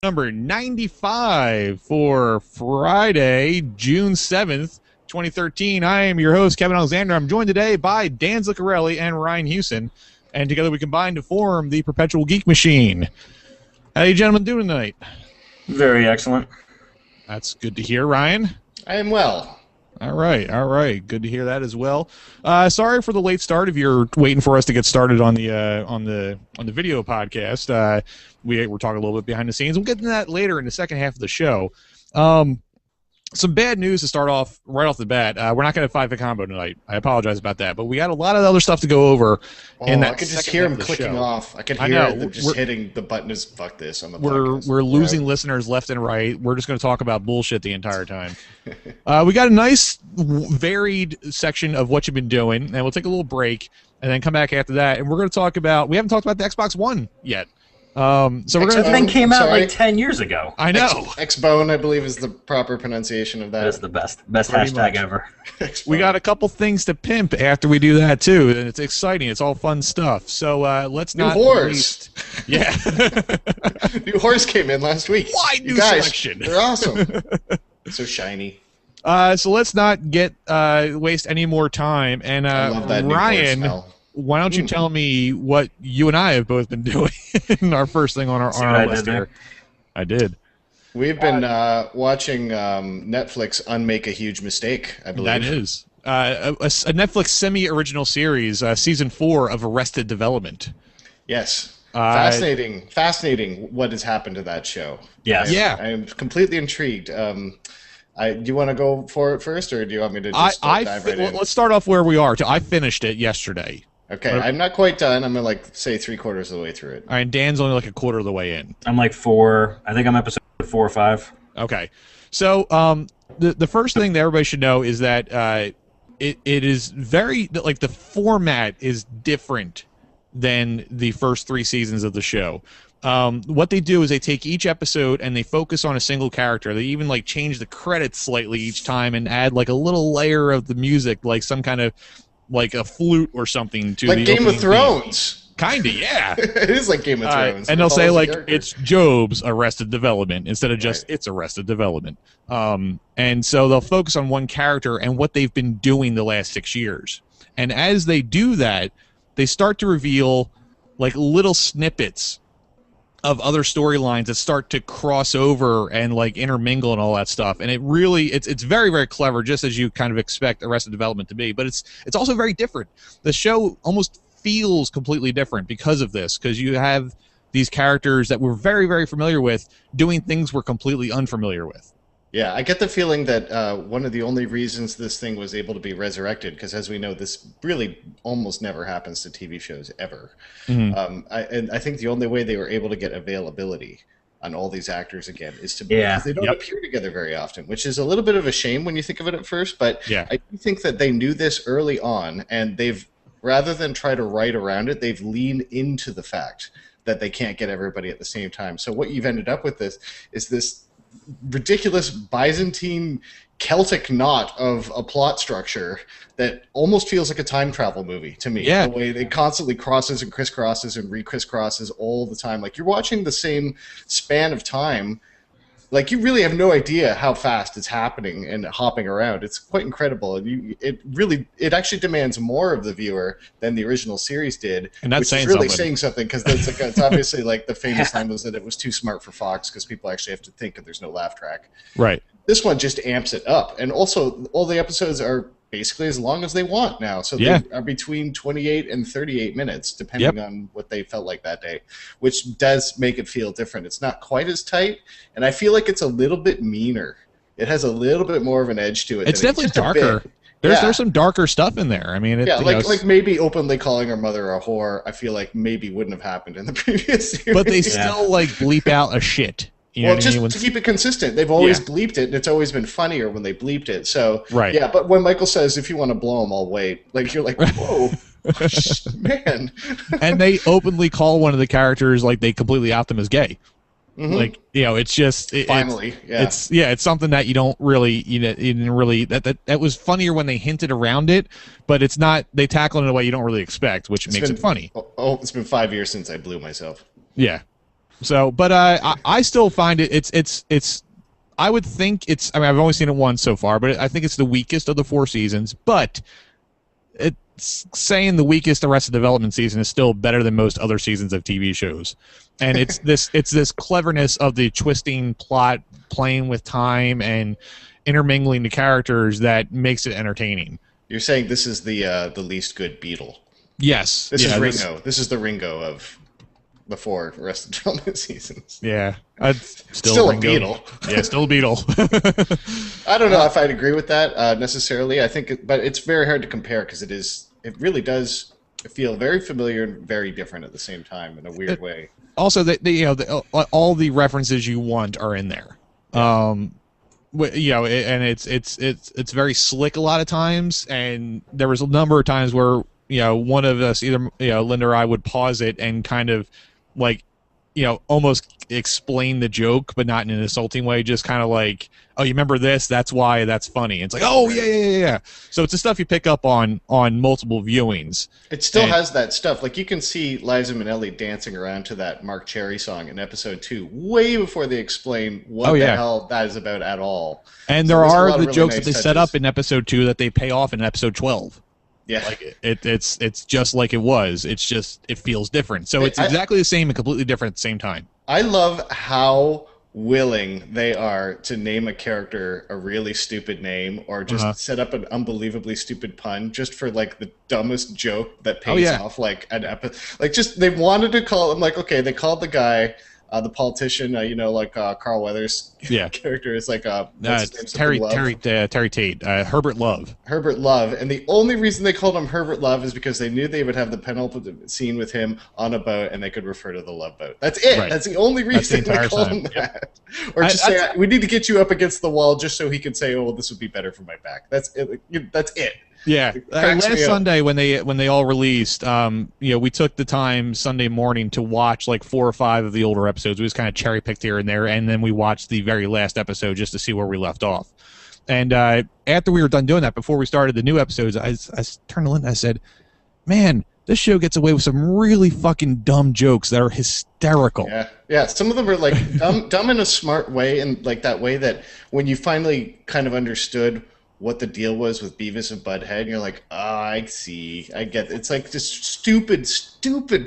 number 95 for Friday, June 7th, 2013. I am your host, Kevin Alexander. I'm joined today by Dan Zuccarelli and Ryan Hewson, and together we combine to form the Perpetual Geek Machine. How are you gentlemen doing tonight? Very excellent. That's good to hear, Ryan. I am well. All right. Good to hear that as well. Sorry for the late start. If you're waiting for us to get started on the video podcast, we're talking a little bit behind the scenes. We'll get to that later in the second half of the show. Some bad news to start off right off the bat. We're not going to five a combo tonight. I apologize about that, but we got a lot of other stuff to go over. In that I could just hear him clicking off. I could hear them just hitting the button as fuck this on the podcast. We're losing listeners left and right. We're just going to talk about bullshit the entire time. We got a nice varied section of what you've been doing, and we'll take a little break and then come back after that. And we're going to talk about. We haven't talked about the Xbox One yet. So we're going to. That came out like 10 years ago. I know. X-Bone, I believe, is the proper pronunciation of that. That is the best hashtag ever. We got a couple things to pimp after we do that too, and it's exciting. It's all fun stuff. So let's not. New horse. Yeah. New horse came in last week. Why new selection? They're awesome. So shiny. So let's not waste any more time. And I love that Ryan. New horse smell. Why don't you tell me what you and I have both been doing in our first thing on our list here? I did. We've been watching Netflix unmake a huge mistake, I believe. That is. A Netflix semi-original series, Season 4 of Arrested Development. Yes. Fascinating what has happened to that show. Yes. I'm completely intrigued. Do you want to go for it first, or do you want me to just dive right in? Let's start off where we are. I finished it yesterday. Okay, I'm not quite done. I'm say 3/4 of the way through it. All right, and Dan's only like a quarter of the way in. I'm like 4. I think I'm episode 4 or 5. Okay, so the first thing that everybody should know is that it is very the format is different than the first 3 seasons of the show. What they do is they take each episode and they focus on a single character. They even change the credits slightly each time and add a little layer of the music, like some kind of a flute or something to the Game of Thrones. Kinda, yeah. It is like Game of Thrones. And they'll say it's Job's Arrested Development instead of just it's Arrested Development. And so they'll focus on one character and what they've been doing the last 6 years. And as they do that, they start to reveal little snippets of other storylines that start to cross over and intermingle and all that stuff, and it's very, very clever, just as you kind of expect Arrested Development to be. But it's also very different. The show almost feels completely different because of this, because you have these characters that we're very, very familiar with doing things we're completely unfamiliar with. Yeah, I get the feeling that one of the only reasons this thing was able to be resurrected, because as we know, this really almost never happens to TV shows ever. Mm-hmm. I think the only way they were able to get availability on all these actors again is because they don't appear together very often, which is a little bit of a shame when you think of it at first. But I do think that they knew this early on, and they've, rather than try to write around it, they've leaned into the fact that they can't get everybody at the same time. So what you've ended up with is this ridiculous Byzantine Celtic knot of a plot structure that almost feels like a time travel movie to me. Yeah. The way it constantly crosses and crisscrosses and re-crisscrosses all the time. Like you're watching the same span of time. Like you really have no idea how fast it's happening and hopping around. It's quite incredible. And it actually demands more of the viewer than the original series did. And that's which is really saying something, because it's obviously the famous line was that it was too smart for Fox because people actually have to think and there's no laugh track. Right. This one just amps it up. And also all the episodes are basically as long as they want now. So they are between 28 and 38 minutes, depending on what they felt like that day, which does make it feel different. It's not quite as tight, and I feel like it's a little bit meaner. It has a little bit more of an edge to it. It's definitely darker. There's some darker stuff in there. I mean, like maybe openly calling her mother a whore, I feel like maybe wouldn't have happened in the previous series. But they still bleep out a shit. To keep it consistent. They've always bleeped it, and it's always been funnier when they bleeped it. So, but when Michael says, if you want to blow him, I'll wait. You're like, whoa, man. And they openly call one of the characters, they completely out them as gay. Mm-hmm. It's just... Finally, it's something that you don't really... You didn't really... That was funnier when they hinted around it, but it's not... They tackle it in a way you don't really expect, which makes it funny. Oh, it's been 5 years since I blew myself. Yeah. So, but I still find it's. I would think it's. I mean, I've only seen it once so far, but I think it's the weakest of the 4 seasons. But it's saying the weakest Arrested Development season is still better than most other seasons of TV shows. And it's this cleverness of the twisting plot, playing with time, and intermingling the characters that makes it entertaining. You're saying this is the least good Beetle. Yes. This is Ringo. This is the Ringo of the 4 Arrested Development seasons. Yeah. Still a Beetle. Yeah, still a Beetle. I don't know if I'd agree with that necessarily. I think, but it's very hard to compare because it really does feel very familiar and very different at the same time in a weird way. Also, all the references you want are in there. And it's very slick a lot of times, and there was a number of times where one of us, either Linda or I, would pause it and kind of like almost explain the joke, but not in an insulting way, just kind of like, oh, you remember this, that's why that's funny. It's like, oh yeah. So it's the stuff you pick up on multiple viewings. It still has that stuff. Like, you can see Liza Minnelli dancing around to that Mark Cherry song in episode 2 way before they explain what the hell that is about at all. And there are the jokes that they set up in episode 2 that they pay off in episode 12. Yeah, like it's just like it was. It's just it feels different. So it's exactly the same and completely different at the same time. I love how willing they are to name a character a really stupid name, or just set up an unbelievably stupid pun just for like the dumbest joke that pays off like an episode. Like, just they wanted to call him, like, okay, they called the guy. The politician, Carl Weathers' character is like Terry Tate, Herbert Love. Herbert Love, and the only reason they called him Herbert Love is because they knew they would have the penultimate scene with him on a boat, and they could refer to the Love Boat. That's it. Right. That's the only reason they called him that. Or just say, we need to get you up against the wall, just so he could say, oh, well, this would be better for my back. That's it. That's it. Yeah, last Sunday when they all released, we took the time Sunday morning to watch like 4 or 5 of the older episodes. We just kind of cherry picked here and there, and then we watched the very last episode just to see where we left off. And after we were done doing that, before we started the new episodes, I turned to Linda and I said, "Man, this show gets away with some really fucking dumb jokes that are hysterical." Yeah. Some of them are like dumb in a smart way, and like that way that when you finally kind of understood what the deal was with Beavis and Butthead, and you're like, oh, I see, I get it. It's like just stupid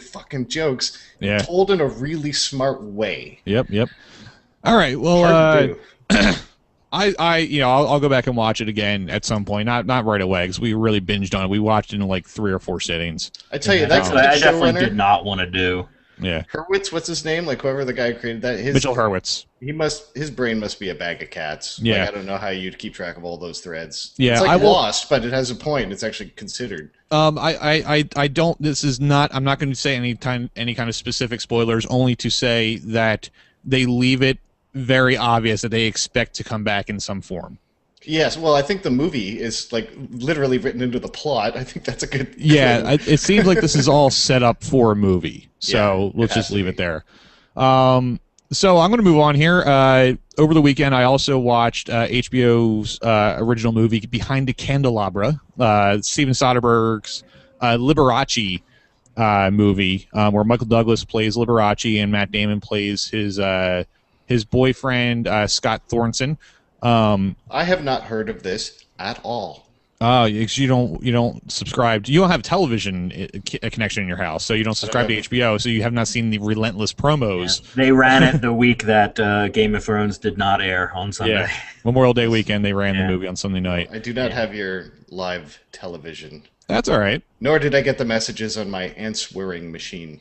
fucking jokes told in a really smart way. Yep. All right, well, I'll go back and watch it again at some point. Not right away, because we really binged on it. We watched it in like 3 or 4 sittings. I tell you, that's what I definitely did not want to do. Yeah, Hurwitz, what's his name? Like, whoever the guy who created that, Mitchell Hurwitz. His brain must be a bag of cats. Yeah, like, I don't know how you'd keep track of all those threads. Yeah, it's like Lost, but it has a point. It's actually considered. I don't. This is not. I'm not going to say any kind of specific spoilers. Only to say that they leave it very obvious that they expect to come back in some form. Yes, well, I think the movie is like literally written into the plot. I think that's a good. Yeah, it seems like this is all set up for a movie. So let's just leave it there. So I'm going to move on here. Over the weekend, I also watched HBO's original movie Behind the Candelabra, Steven Soderbergh's Liberace movie, where Michael Douglas plays Liberace and Matt Damon plays his boyfriend Scott Thornton. I have not heard of this at all. Oh, you don't subscribe. You don't have television connection in your house, so you don't subscribe to HBO. So you have not seen the relentless promos. Yeah. They ran it the week that Game of Thrones did not air on Sunday. Yeah. Memorial Day weekend, they ran the movie on Sunday night. I do not have your live television. That's all right. Nor did I get the messages on my answering machine.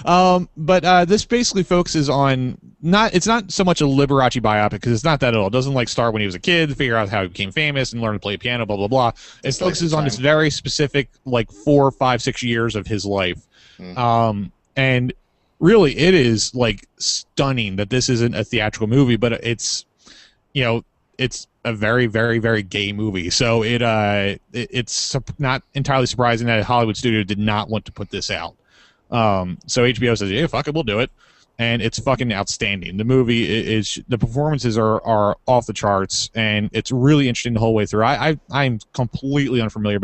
But this basically focuses on it's not so much a Liberace biopic, because it's not that at all. It doesn't like start when he was a kid, figure out how he became famous and learn to play piano, blah blah blah. It focuses on this very specific like 4, 5, 6 years of his life. And really it is like stunning that this isn't a theatrical movie, but it's it's a very, very, very gay movie. So it's not entirely surprising that a Hollywood studio did not want to put this out. So HBO says, yeah, fuck it, we'll do it. And it's fucking outstanding. The movie is the performances are off the charts, and it's really interesting the whole way through. I'm completely unfamiliar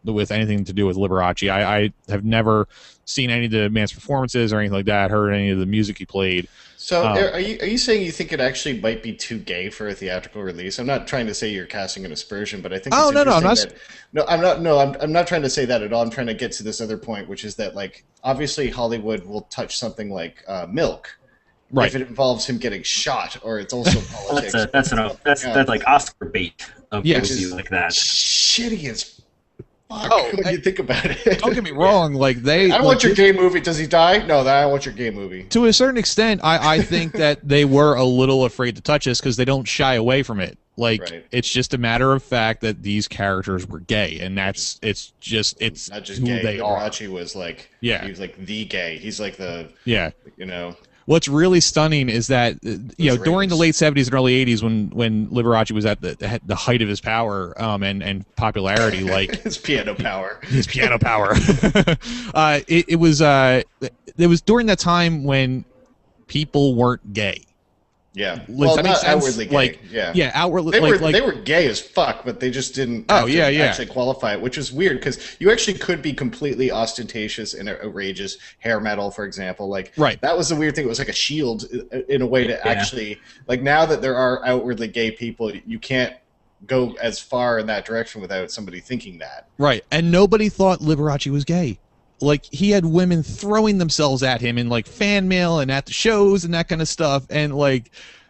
with anything to do with Liberace. I have never seen any of the man's performances or anything like that. Heard any of the music he played. So are you saying you think it actually might be too gay for a theatrical release? I'm not trying to say you're casting an aspersion, but I think it's interesting I'm not trying to say that at all. I'm trying to get to this other point, which is that like obviously Hollywood will touch something like Milk. Right. If it involves him getting shot, or it's also politics. That's like Oscar bait of movies like that. Shitty as fuck when you think about it. Don't get me wrong. I don't want your gay movie. Does he die? No, I don't want your gay movie. To a certain extent, I think that they were a little afraid to touch this because they don't shy away from it. It's just a matter of fact that these characters were gay, and it's not just who gay. they are. Liberace was he was like the gay. He's like the What's really stunning is that during the late 70s and early 80s, when Liberace was at the height of his power and popularity, his piano power, it was during that time when people weren't gay. Yeah, well, not outwardly gay. Outwardly. They were gay as fuck, but they just didn't actually qualify it, which was weird because you actually could be completely ostentatious and outrageous hair metal, for example. That was the weird thing. It was like a shield in a way to actually now that there are outwardly gay people, you can't go as far in that direction without somebody thinking that. Right, and nobody thought Liberace was gay. He had women throwing themselves at him in fan mail and at the shows and that kind of stuff, and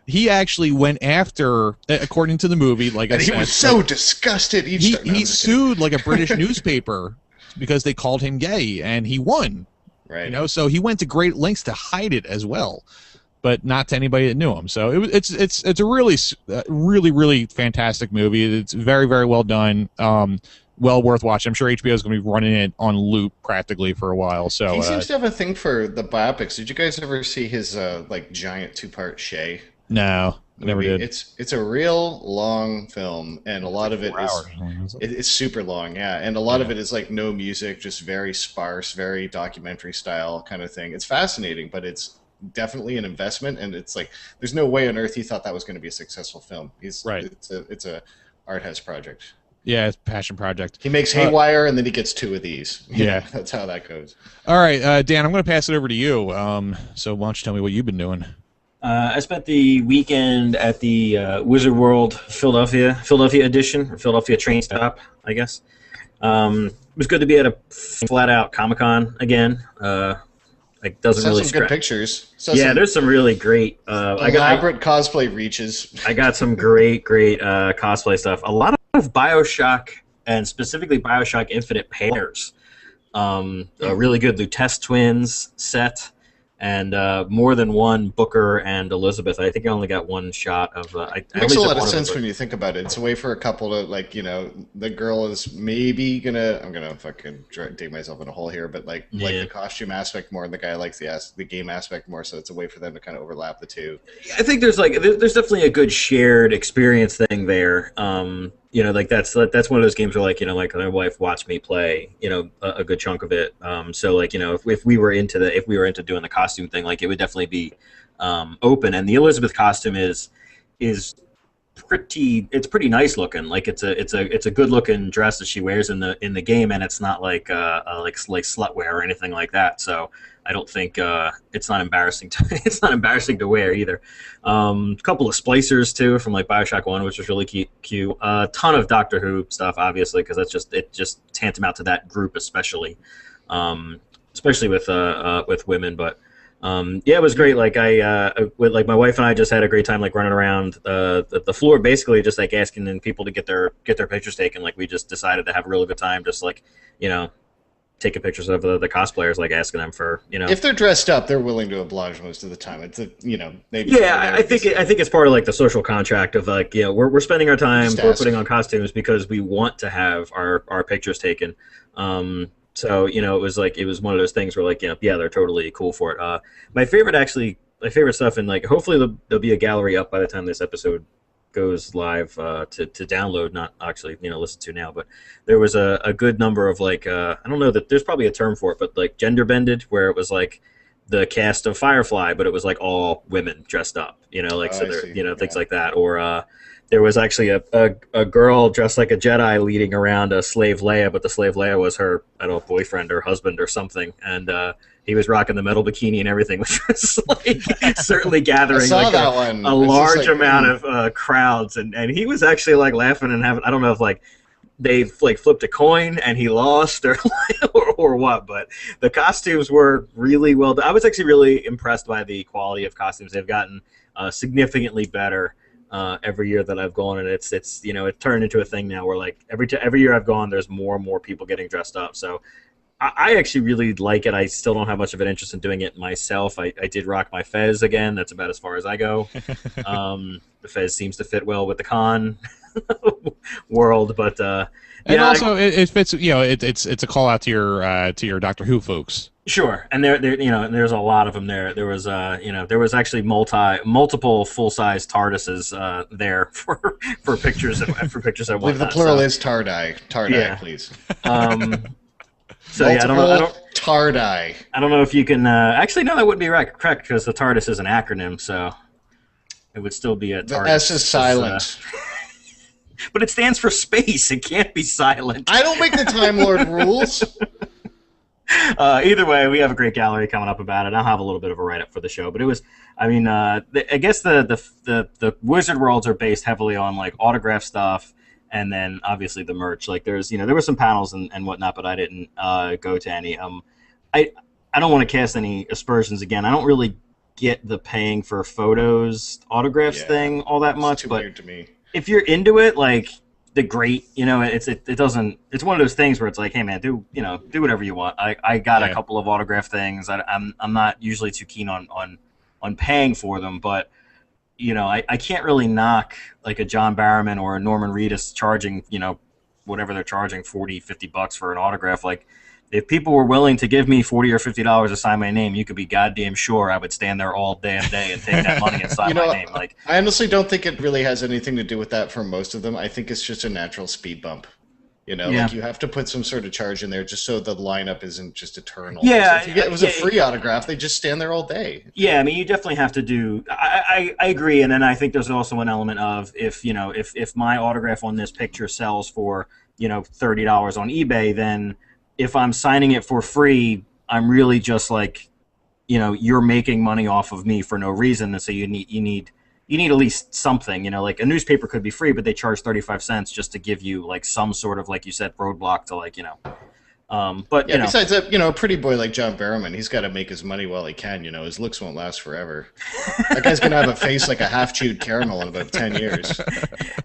he actually went after, according to the movie, he was so disgusted. He sued a British newspaper because they called him gay, and he won. Right. So he went to great lengths to hide it as well, but not to anybody that knew him. So it's a really, really fantastic movie. It's very, very well done. Well worth watching. I'm sure HBO is going to be running it on loop practically for a while. So he seems to have a thing for the biopics. Did you guys ever see his giant 2-part Shay? No, I never did. It's a real long film, and a lot of it it's super long, and a lot of it is no music, just very sparse, very documentary style kind of thing. It's fascinating, but it's definitely an investment, and it's there's no way on earth he thought that was going to be a successful film. It's a art house project. Yeah, it's a passion project. He makes Haywire, and then he gets 2 of these. Yeah. That's how that goes. All right, Dan, I'm going to pass it over to you. So why don't you tell me what you've been doing? I spent the weekend at the Wizard World Philadelphia edition, or Philadelphia train stop, I guess. It was good to be at a flat-out Comic-Con again. Doesn't really some good pictures. There's some really great elaborate cosplay reaches. I got some great cosplay stuff. A lot of BioShock, and specifically BioShock Infinite pairs. A really good Lutece twins set, and more than one Booker and Elizabeth. I think I only got one shot of. It makes a lot of sense when you think about it. It's a way for a couple to the girl is maybe gonna. I'm gonna fucking dig myself in a hole here, but like the costume aspect more, and the guy likes the game aspect more. So it's a way for them to kind of overlap the two. I think there's definitely a good shared experience thing there. That's one of those games where my wife watched me play a good chunk of it. If we were into doing the costume thing, it would definitely be open. And the Elizabeth costume is pretty nice looking. It's a good looking dress that she wears in the game, and it's not like slutwear or anything like that. So I don't think it's not embarrassing to wear either. A couple of splicers too from BioShock 1, which was really cute. A ton of Doctor Who stuff, obviously, because it just tantamount to that group, especially with women. But it was great. With my wife and I just had a great time running around the floor, basically just asking people to get their pictures taken. We just decided to have a really good time, just taking pictures of the cosplayers, asking them for if they're dressed up, they're willing to oblige most of the time. It's I think it's part of the social contract of we're spending our time, we're putting on costumes because we want to have our pictures taken. So it was one of those things where they're totally cool for it. My favorite stuff, and hopefully there'll be a gallery up by the time this episode goes live to download, not actually listen to now. But there was a good number of I don't know that there's probably a term for it, but gender bended, where it was the cast of Firefly, but it was all women dressed up, things like that. Or there was actually a girl dressed like a Jedi leading around a slave Leia, but the slave Leia was her, I don't know, boyfriend or husband or something, and he was rocking the metal bikini and everything, which was like certainly gathering like a large amount of crowds, and he was actually like laughing and having, I don't know if like they like flipped a coin and he lost or what, but the costumes were really well done. I was actually really impressed by the quality of costumes. They've gotten significantly better every year that I've gone, and it's you know, it turned into a thing now where like every year I've gone, there's more and more people getting dressed up. So I actually really like it. I still don't have much of an interest in doing it myself. I did rock my fez again. That's about as far as I go. The fez seems to fit well with the con world, but and also it fits. You know, it's a call out to your Doctor Who folks. Sure, and there you know, there's a lot of them there. There was you know, there was actually multiple full size TARDISes there for pictures and for pictures and whatnot. The plural is Tardai. Tardai, yeah. Please. So yeah, I don't Tardai. I don't know if you can actually no, that wouldn't be correct because the TARDIS is an acronym, so it would still be a TARDIS. The S is silent. But it stands for space. It can't be silent. I don't make the Time Lord rules. Either way, we have a great gallery coming up about it. I'll have a little bit of a write-up for the show, but it was, I mean, I guess the Wizard Worlds are based heavily on like autograph stuff, and then obviously the merch. Like there's, you know, there were some panels and whatnot, but I didn't go to any. I don't want to cast any aspersions again. I don't really get the paying for photos, autographs thing all that much. It's too but weird to me. If you're into it, like the great, you know, it doesn't. It's one of those things where it's like, hey man, do whatever you want. I got a couple of autograph things. I'm not usually too keen on paying for them, but you know, I can't really knock like a John Barrowman or a Norman Reedus charging, you know, whatever they're charging, $40-$50 for an autograph. Like if people were willing to give me $40 or $50 to sign my name, you could be goddamn sure I would stand there all damn day and take that money and sign my name. Like I honestly don't think it really has anything to do with that for most of them. I think it's just a natural speed bump. You know, like you have to put some sort of charge in there just so the lineup isn't just eternal. Yeah, if it was a free autograph, they just stand there all day. Yeah, I mean, you definitely have to do. I agree, and then I think there's also an element of if my autograph on this picture sells for $30 on eBay, then if I'm signing it for free, I'm really just like, you're making money off of me for no reason, and so you need at least something, like a newspaper could be free, but they charge 35 cents just to give you like some sort of, like you said, roadblock to like, but besides that, a pretty boy like John Barrowman, he's got to make his money while he can, his looks won't last forever. That guy's going to have a face like a half-chewed caramel in about 10 years.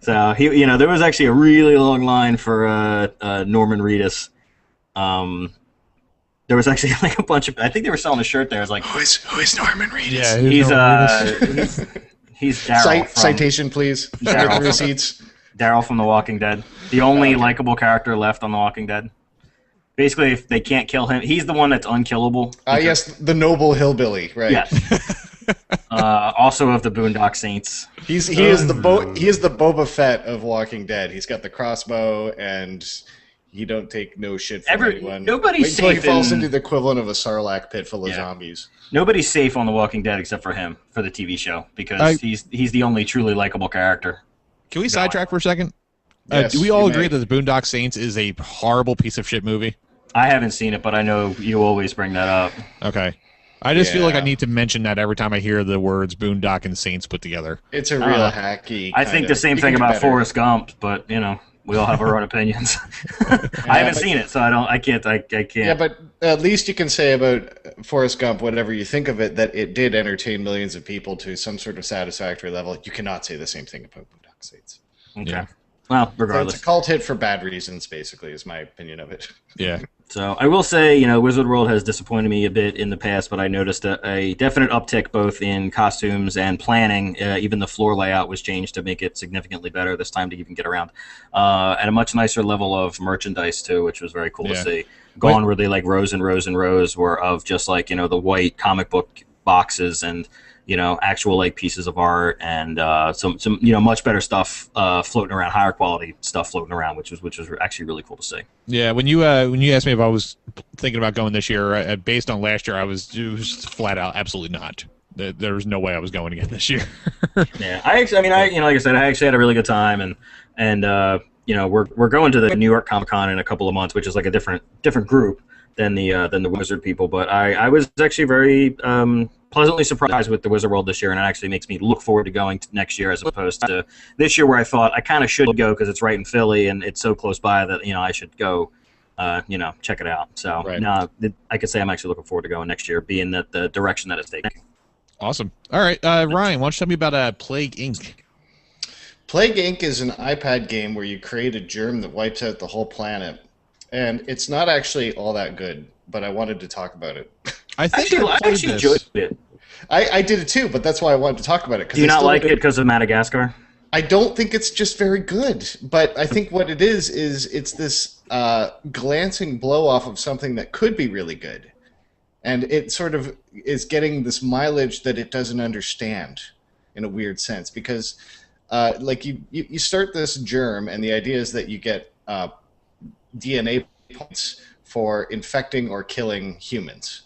So he, there was actually a really long line for Norman Reedus. There was actually like a bunch of, I think they were selling a shirt there. It was like, who is Norman Reedus? Yeah, he's Daryl. Citation, please. Daryl receipts. Daryl from The Walking Dead. The only likable character left on The Walking Dead. Basically, if they can't kill him, he's the one that's unkillable. Yes, the noble hillbilly, right? Yes. Also of the Boondock Saints. He is the Boba Fett of Walking Dead. He's got the crossbow, and he don't take no shit from anyone. Nobody's safe. He falls into the equivalent of a Sarlacc pit full of zombies. Nobody's safe on The Walking Dead except for him, for the TV show, because he's the only truly likable character. Can we sidetrack for a second? Yes, do we all agree that The Boondock Saints is a horrible piece of shit movie? I haven't seen it, but I know you always bring that up. Okay. I just feel like I need to mention that every time I hear the words Boondock and Saints put together. It's a real hacky. I think the same thing about Forrest Gump, but we all have our own opinions. I haven't seen it, so I can't. Yeah, but at least you can say about Forrest Gump, whatever you think of it, that it did entertain millions of people to some sort of satisfactory level. You cannot say the same thing about Boondock Saints. Okay. Yeah. Well, regardless. So it's a cult hit for bad reasons, basically, is my opinion of it. Yeah. So I will say, Wizard World has disappointed me a bit in the past, but I noticed a definite uptick both in costumes and planning. Even the floor layout was changed to make it significantly better this time to even get around. At a much nicer level of merchandise, too, which was very cool to see. Gone were they like rows and rows and rows were of just like, the white comic book boxes and actual like pieces of art and some much better stuff floating around, higher quality stuff floating around, which was actually really cool to see. Yeah, when you asked me if I was thinking about going this year, based on last year, I was just flat out absolutely not. There's no way I was going again this year. Yeah, like I said, I actually had a really good time, and we're going to the New York Comic Con in a couple of months, which is like a different group than the Wizard people. But I was actually very pleasantly surprised with the Wizard World this year, and it actually makes me look forward to going to next year as opposed to this year, where I thought I kind of should go because it's right in Philly and it's so close by that I should go. Check it out. So no, I could say I'm actually looking forward to going next year, being that the direction that it's taking. Awesome. All right, Ryan, why don't you tell me about Plague Inc.? Plague Inc. is an iPad game where you create a germ that wipes out the whole planet, and it's not actually all that good. But I wanted to talk about it. I actually enjoyed it. I did it too, but that's why I wanted to talk about it. Do you not like it because of Madagascar? I don't think it's just very good, but I think what it is it's this glancing blow off of something that could be really good. And it sort of is getting this mileage that it doesn't understand in a weird sense. Because you start this germ, and the idea is that you get DNA points for infecting or killing humans.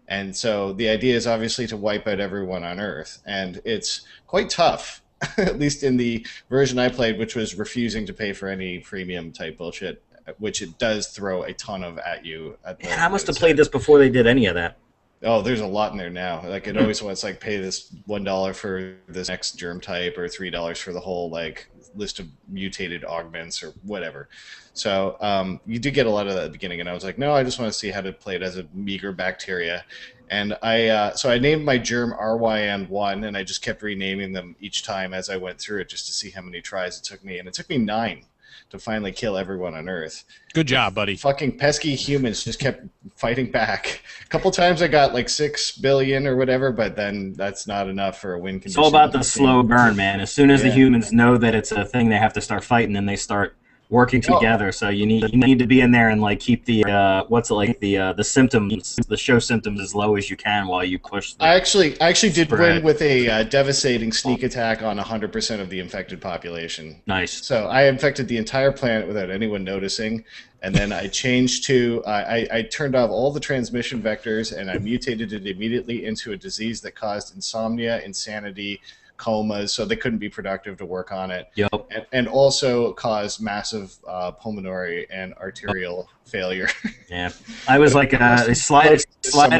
And so the idea is obviously to wipe out everyone on Earth. And it's quite tough, at least in the version I played, which was refusing to pay for any premium type bullshit, which it does throw a ton of at you. I must have played this before they did any of that. Oh, there's a lot in there now. Like it always wants like pay this $1 for this next germ type or $3 for the whole like list of mutated augments or whatever. So you do get a lot of that at the beginning, and I was like, no, I just want to see how to play it as a meager bacteria. And I named my germ RYN1, and I just kept renaming them each time as I went through it just to see how many tries it took me. And it took me 9 to finally kill everyone on Earth. Good job, buddy. Fucking pesky humans just kept fighting back. A couple times I got like 6 billion or whatever, but then that's not enough for a win condition. It's all about the slow burn, man. As soon as the humans know that it's a thing they have to start fighting, then they start working together. So you need to be in there and like keep the the symptoms, the show symptoms as low as you can while you push. I actually did win with a devastating sneak attack on 100% of the infected population. Nice. So I infected the entire planet without anyone noticing, and then I changed to I turned off all the transmission vectors, and I mutated it immediately into a disease that caused insomnia, insanity, comas, so they couldn't be productive to work on it. Yep. And also caused massive pulmonary and arterial failure. Yeah, I was like, slide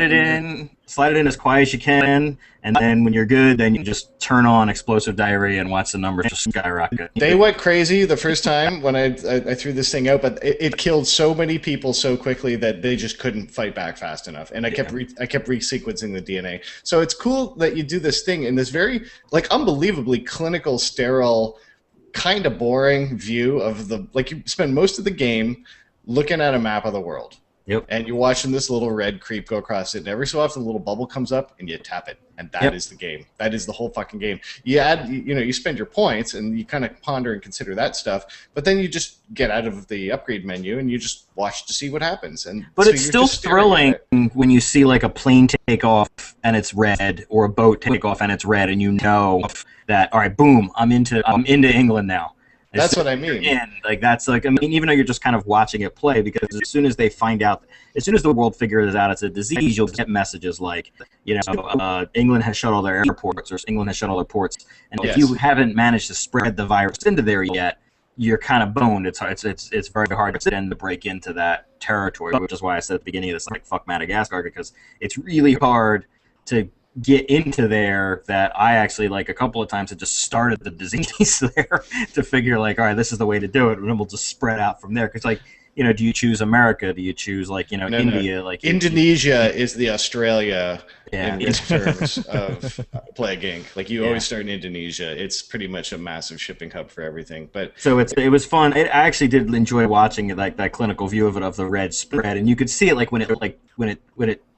it in as quiet as you can, and then when you're good, then you just turn on explosive diarrhea and watch the numbers just skyrocket. They went crazy the first time when I threw this thing out, but it killed so many people so quickly that they just couldn't fight back fast enough. And I kept resequencing the DNA. So it's cool that you do this thing in this very unbelievably clinical, sterile, kind of boring view of you spend most of the game looking at a map of the world. Yep. And you're watching this little red creep go across it, and every so often a little bubble comes up, and you tap it, and that is the game. That is the whole fucking game. You spend your points, and you kind of ponder and consider that stuff, but then you just get out of the upgrade menu, and you just watch to see what happens. But so it's still thrilling when you see like a plane take off and it's red, or a boat take off and it's red, and you know that, all right, boom, I'm into England now. That's what I mean. Even though you're just kind of watching it play, because as soon as they find out, as soon as the world figures out it's a disease, you'll get messages like, England has shut all their airports, or England has shut all their ports, and if you haven't managed to spread the virus into there yet, you're kind of boned. It's very hard to break into that territory, which is why I said at the beginning of this, like, fuck Madagascar, because it's really hard to get into there. That I actually, like, a couple of times had just started the disease there to figure, like, all right, this is the way to do it, and then we'll just spread out from there. Because, like, do you choose America? Do you choose, like, India? Like, Indonesia is the Australia in terms of Plague Inc. Like, you always start in Indonesia. It's pretty much a massive shipping hub for everything. But so it was fun. I actually did enjoy watching it, like that clinical view of it, of the red spread, and you could see it like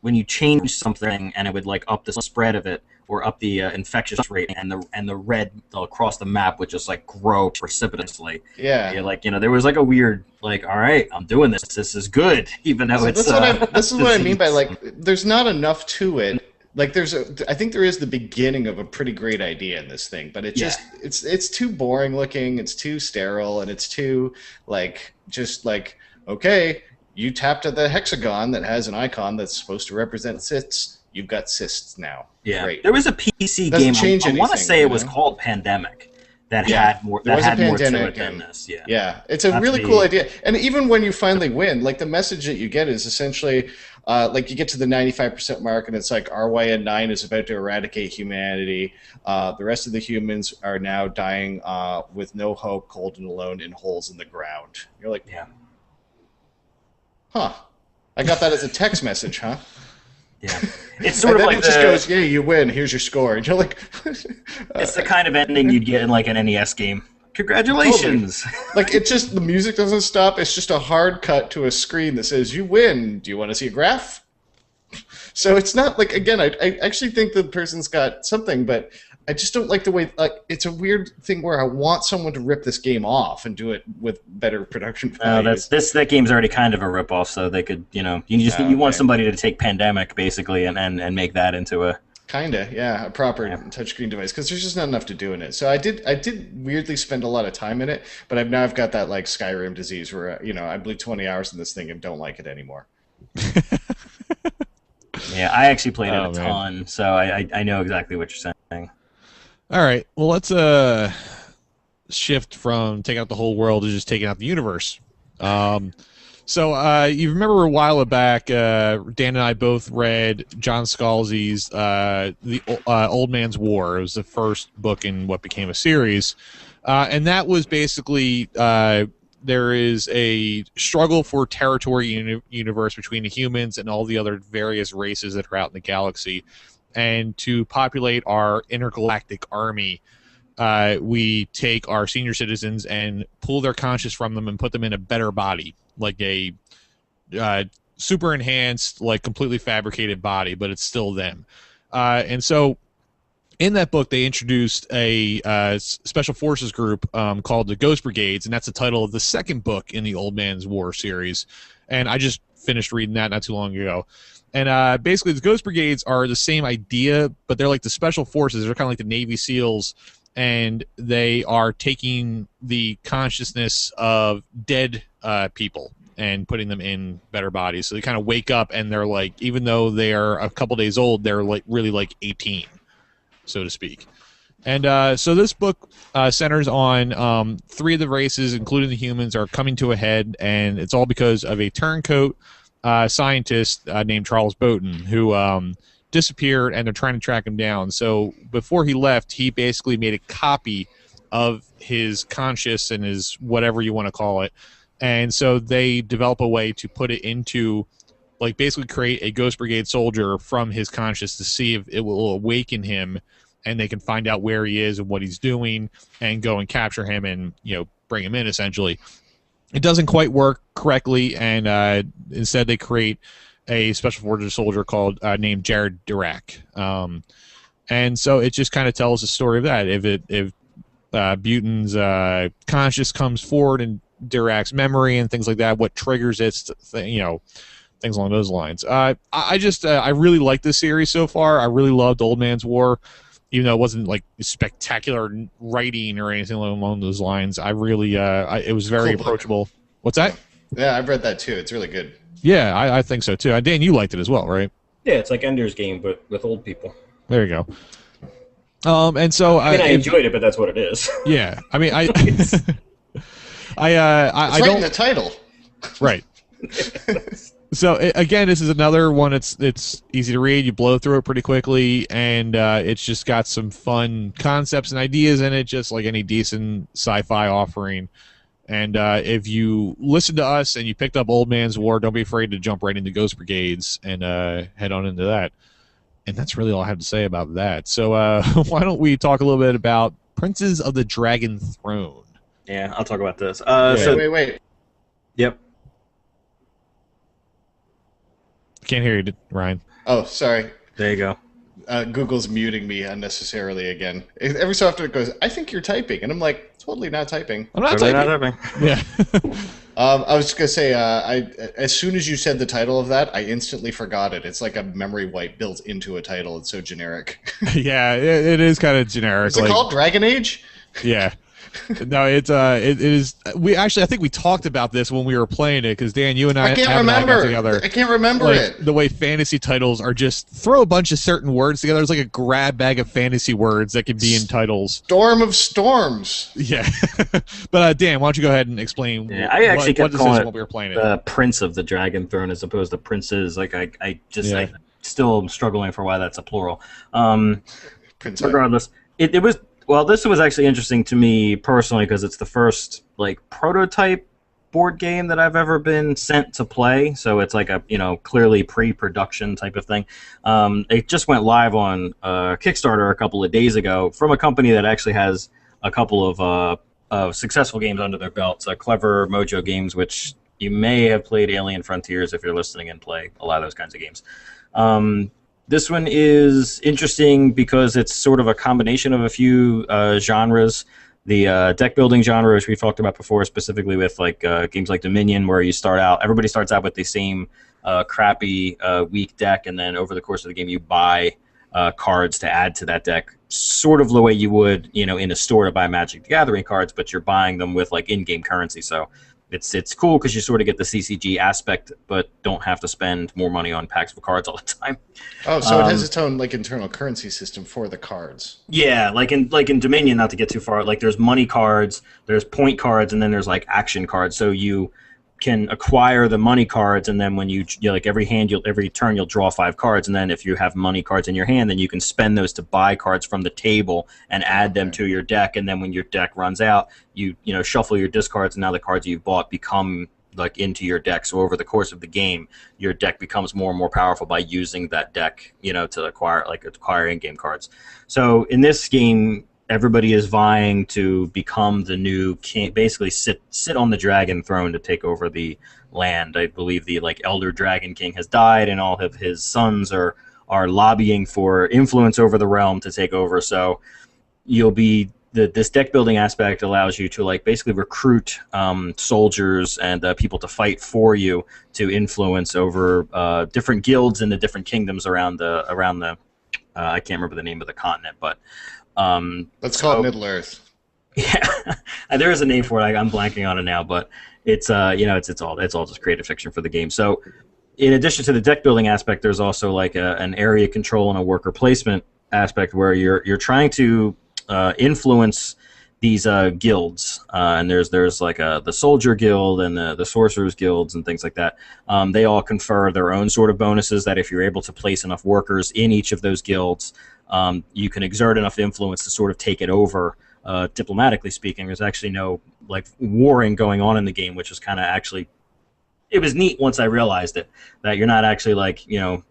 when you change something, and it would like up the spread of it, or up the infectious rate, and the red across the map would just like grow precipitously. Yeah. You're like, there was like a weird, like, all right, I'm doing this. This is good, even though this is what I mean by, like, there's not enough to it. Like, I think there is the beginning of a pretty great idea in this thing, but it's too boring looking, it's too sterile, and it's too okay, you tapped at the hexagon that has an icon that's supposed to represent cysts. You've got cysts now. Yeah, Great. there was a PC Doesn't game. change I want to anything, say you it was know? called Pandemic. That Yeah, had more. there That was a had more to pandemic, it than and this. Yeah. yeah, it's a Not to really be- cool idea. And even when you finally win, like the message that you get is essentially, like you get to the 95% mark, and it's like RYN9 is about to eradicate humanity. The rest of the humans are now dying with no hope, cold and alone, in holes in the ground. You're like, Yeah. huh? I got that as a text message, huh? Yeah. It's sort And of then like it just goes, yeah, you win. Here's your score, and you're like, it's the kind of ending you'd get in like an NES game. Congratulations. like it just the music doesn't stop. It's just a hard cut to a screen that says you win. Do you want to see a graph? So it's not like, again, I actually think the person's got something, but I just don't like the way, like, it's a weird thing where I want someone to rip this game off and do it with better production value. That game's already kind of a ripoff, so they could, you want somebody to take Pandemic basically and make that into a Kinda, yeah, a proper touchscreen device, because there's just not enough to do in it. So I did weirdly spend a lot of time in it, but I've got that like Skyrim disease where I blew 20 hours in this thing and don't like it anymore. Yeah, I actually played it a ton, so I know exactly what you're saying. All right, well, let's shift from taking out the whole world to just taking out the universe. So you remember a while back, Dan and I both read John Scalzi's The Old Man's War. It was the first book in what became a series. And that was basically there is a struggle for territory universe between the humans and all the other various races that are out in the galaxy. And to populate our intergalactic army, we take our senior citizens and pull their conscience from them and put them in a better body, like a super enhanced, like completely fabricated body, but it's still them. And so in that book, they introduced a special forces group called the Ghost Brigades, and that's the title of the second book in the Old Man's War series. And I just finished reading that not too long ago. And basically, the Ghost Brigades are the same idea, but they're like the special forces. They're kind of like the Navy SEALs, and they are taking the consciousness of dead people and putting them in better bodies. So they kind of wake up, and they're like, even though they are a couple days old, they're like really like 18, so to speak. And so this book centers on three of the races, including the humans, are coming to a head, and it's all because of a turncoat scientist named Charles Boughton, who disappeared, and they're trying to track him down. So before he left, he basically made a copy of his conscious and his whatever you want to call it. And so they develop a way to put it into, like, basically create a Ghost Brigade soldier from his conscious to see if it will awaken him, and they can find out where he is and what he's doing and go and capture him and, bring him in, essentially. It doesn't quite work correctly, and instead they create a special forces soldier named Jared Dirac. And so it just kind of tells the story of that. If Boughton's conscious comes forward in Dirac's memory and things like that, what triggers it, things along those lines. I really like this series so far. I really loved Old Man's War, even though it wasn't like spectacular writing or anything along those lines. I really, it was very approachable. What's that? Yeah, I've read that too. It's really good. Yeah, I think so too. Dan, you liked it as well, right? Yeah, it's like Ender's Game, but with old people. There you go. And so I enjoyed it, but that's what it is. Yeah, I mean, I It's don't in the title. Right. So again, this is another one. It's easy to read. You blow through it pretty quickly, and it's just got some fun concepts and ideas in it, just like any decent sci-fi offering. And if you listen to us and you picked up Old Man's War, don't be afraid to jump right into Ghost Brigades and head on into that. And that's really all I have to say about that. So why don't we talk a little bit about Princes of the Dragon Throne? Yeah, I'll talk about this. Wait. Yep. Can't hear you, Ryan. Oh, sorry. There you go. Google's muting me unnecessarily again. Every so often it goes, I think you're typing. And I'm like, totally not typing. I'm not typing. Yeah. I was just going to say, as soon as you said the title of that, I instantly forgot it. It's like a memory wipe built into a title. It's so generic. Yeah, it is kind of generic. Is it called Dragon Age? Yeah. No, it is. We actually, I think we talked about this when we were playing it because Dan, you and I can't remember. Together. I can't remember like, it. The way fantasy titles are just throw a bunch of certain words together. It's like a grab bag of fantasy words that can be in titles. Storm of Storms. Yeah, but Dan, why don't you go ahead and explain? Yeah, I actually kept calling it when we were playing the Prince of the Dragon Throne as opposed to princes. Like I still am struggling for why that's a plural. Regardless, it was. Well, this was actually interesting to me personally because it's the first like prototype board game that I've ever been sent to play. So it's like a clearly pre-production type of thing. It just went live on Kickstarter a couple of days ago from a company that actually has a couple of successful games under their belts. Clever Mojo Games, which you may have played Alien Frontiers if you're listening and play a lot of those kinds of games. This one is interesting because it's sort of a combination of a few genres. The deck building genre, which we talked about before, specifically with games like Dominion, where everybody starts out with the same crappy, weak deck, and then over the course of the game you buy cards to add to that deck, sort of the way you would in a store to buy Magic the Gathering cards, but you're buying them with in-game currency. So it's cool because you sort of get the CCG aspect, but don't have to spend more money on packs of cards all the time. Oh, so it has its own internal currency system for the cards. Yeah, like in Dominion, not to get too far. There's money cards, there's point cards, and then there's action cards. So you can acquire the money cards, and then when you every turn you'll draw 5 cards, and then if you have money cards in your hand, then you can spend those to buy cards from the table and add them to your deck, and then when your deck runs out, you shuffle your discards, and now the cards you've bought become into your deck. So over the course of the game, your deck becomes more and more powerful by using that deck, to acquire in-game cards. So in this game, everybody is vying to become the new king, basically sit on the dragon throne to take over the land. I believe the elder dragon king has died, and all of his sons are lobbying for influence over the realm to take over. So you'll be this deck building aspect allows you to basically recruit soldiers and people to fight for you to influence over different guilds in the different kingdoms around the I can't remember the name of the continent, but let's call it Middle Earth. Yeah, there is a name for it. I'm blanking on it now, but it's it's all just creative fiction for the game. So, in addition to the deck building aspect, there's also an area control and a worker placement aspect where you're trying to influence these guilds, and there's the soldier guild and the sorcerers guilds and things like that. They all confer their own sort of bonuses that if you're able to place enough workers in each of those guilds, you can exert enough influence to sort of take it over. Diplomatically speaking, there's actually no warring going on in the game, which was kind of actually, it was neat once I realized it, that you're not actually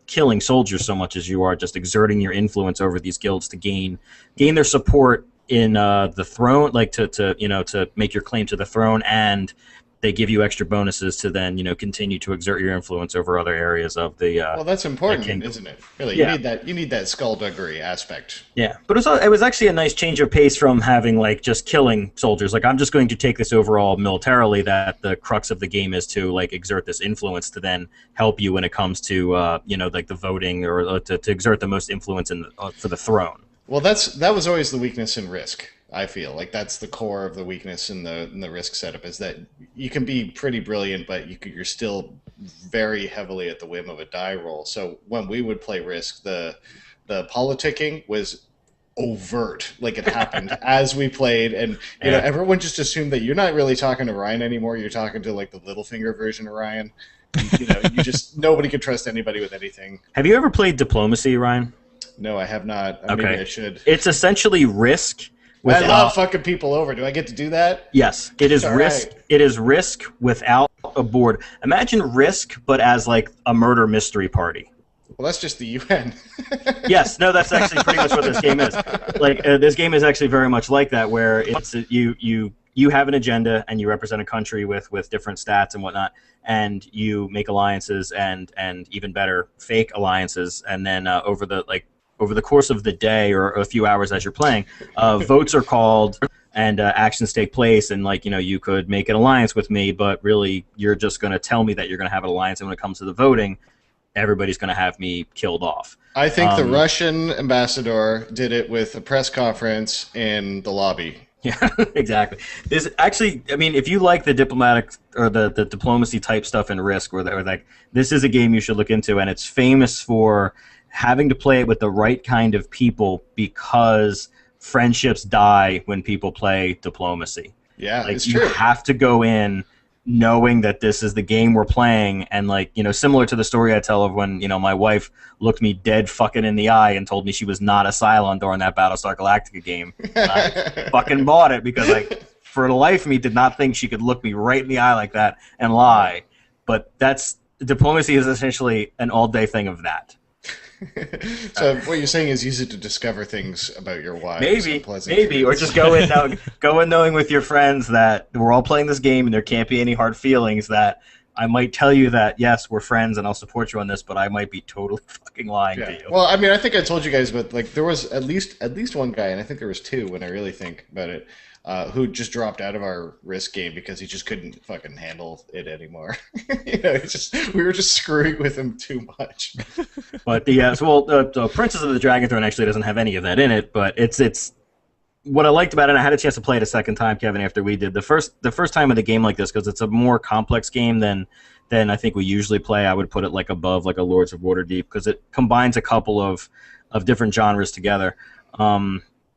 killing soldiers so much as you are just exerting your influence over these guilds to gain their support in the throne, to make your claim to the throne, and they give you extra bonuses to then continue to exert your influence over other areas of the well, that's important, isn't it? Really, yeah. You need that skullduggery aspect. Yeah, but it was actually a nice change of pace from having just killing soldiers. I'm just going to take this overall militarily, that the crux of the game is to exert this influence to then help you when it comes to the voting, or to exert the most influence for the throne. Well, that was always the weakness in Risk. I feel that's the core of the weakness in the Risk setup, is that you can be pretty brilliant, but you're still very heavily at the whim of a die roll. So when we would play Risk, the politicking was overt, it happened as we played, and everyone just assumed that you're not really talking to Ryan anymore. You're talking to the Littlefinger version of Ryan. You just nobody could trust anybody with anything. Have you ever played Diplomacy, Ryan? No, I have not. Okay. Maybe I should. It's essentially Risk. I love fucking people over. Do I get to do that? Yes, it is Risk. Right. It is Risk without a board. Imagine Risk, but as a murder mystery party. Well, that's just the UN. Yes, no, that's actually pretty much what this game is. This game is actually very much like that, where it's you have an agenda and you represent a country with different stats and whatnot, and you make alliances and even better, fake alliances, and then over the course of the day or a few hours as you're playing, votes are called and actions take place, and you could make an alliance with me, but really you're just going to tell me that you're going to have an alliance, and when it comes to the voting, everybody's going to have me killed off. I think the Russian ambassador did it with a press conference in the lobby. Yeah, exactly. There's actually, I mean, if you like the diplomatic or the diplomacy type stuff in Risk, or like this is a game you should look into, and it's famous for having to play it with the right kind of people because friendships die when people play diplomacy. Yeah, Like it's you true. have to go in knowing that this is the game we're playing, and like, you know, similar to the story I tell of when, you know, my wife looked me dead fucking in the eye and told me she was not a Cylon during that Battlestar Galactica game. I fucking bought it because I, for the life of me, did not think she could look me right in the eye like that and lie. But diplomacy is essentially an all-day thing of that. So what you're saying is use it to discover things about your wife. Maybe, or just go in knowing with your friends that we're all playing this game and there can't be any hard feelings. That I might tell you that yes, we're friends and I'll support you on this, but I might be totally fucking lying to you. Well, I mean, I think I told you guys, but like there was at least one guy, and I think there was two when I really think about it, who just dropped out of our Risk game because he just couldn't fucking handle it anymore. You know, we were just screwing with him too much. But the Princess of the Dragon Throne actually doesn't have any of that in it, but it's what I liked about it. And I had a chance to play it a second time, Kevin, after we did the first time of the game like this, because it's a more complex game than I think we usually play. I would put it like above like a Lords of Waterdeep because it combines a couple of different genres together.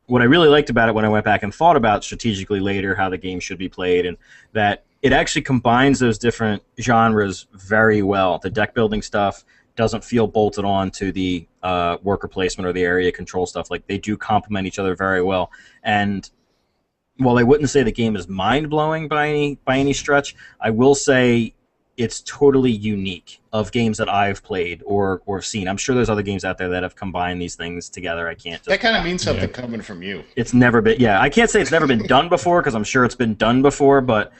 What I really liked about it when I went back and thought about strategically later how the game should be played, and that it actually combines those different genres very well. The deck building stuff doesn't feel bolted on to the worker placement or the area control stuff. Like, they do complement each other very well. And while I wouldn't say the game is mind-blowing by any stretch, I will say it's totally unique of games that I've played or seen. I'm sure there's other games out there that have combined these things together. I can't just... That kind of means something coming from you. It's never been... Yeah, I can't say it's never been done before, because I'm sure it's been done before, but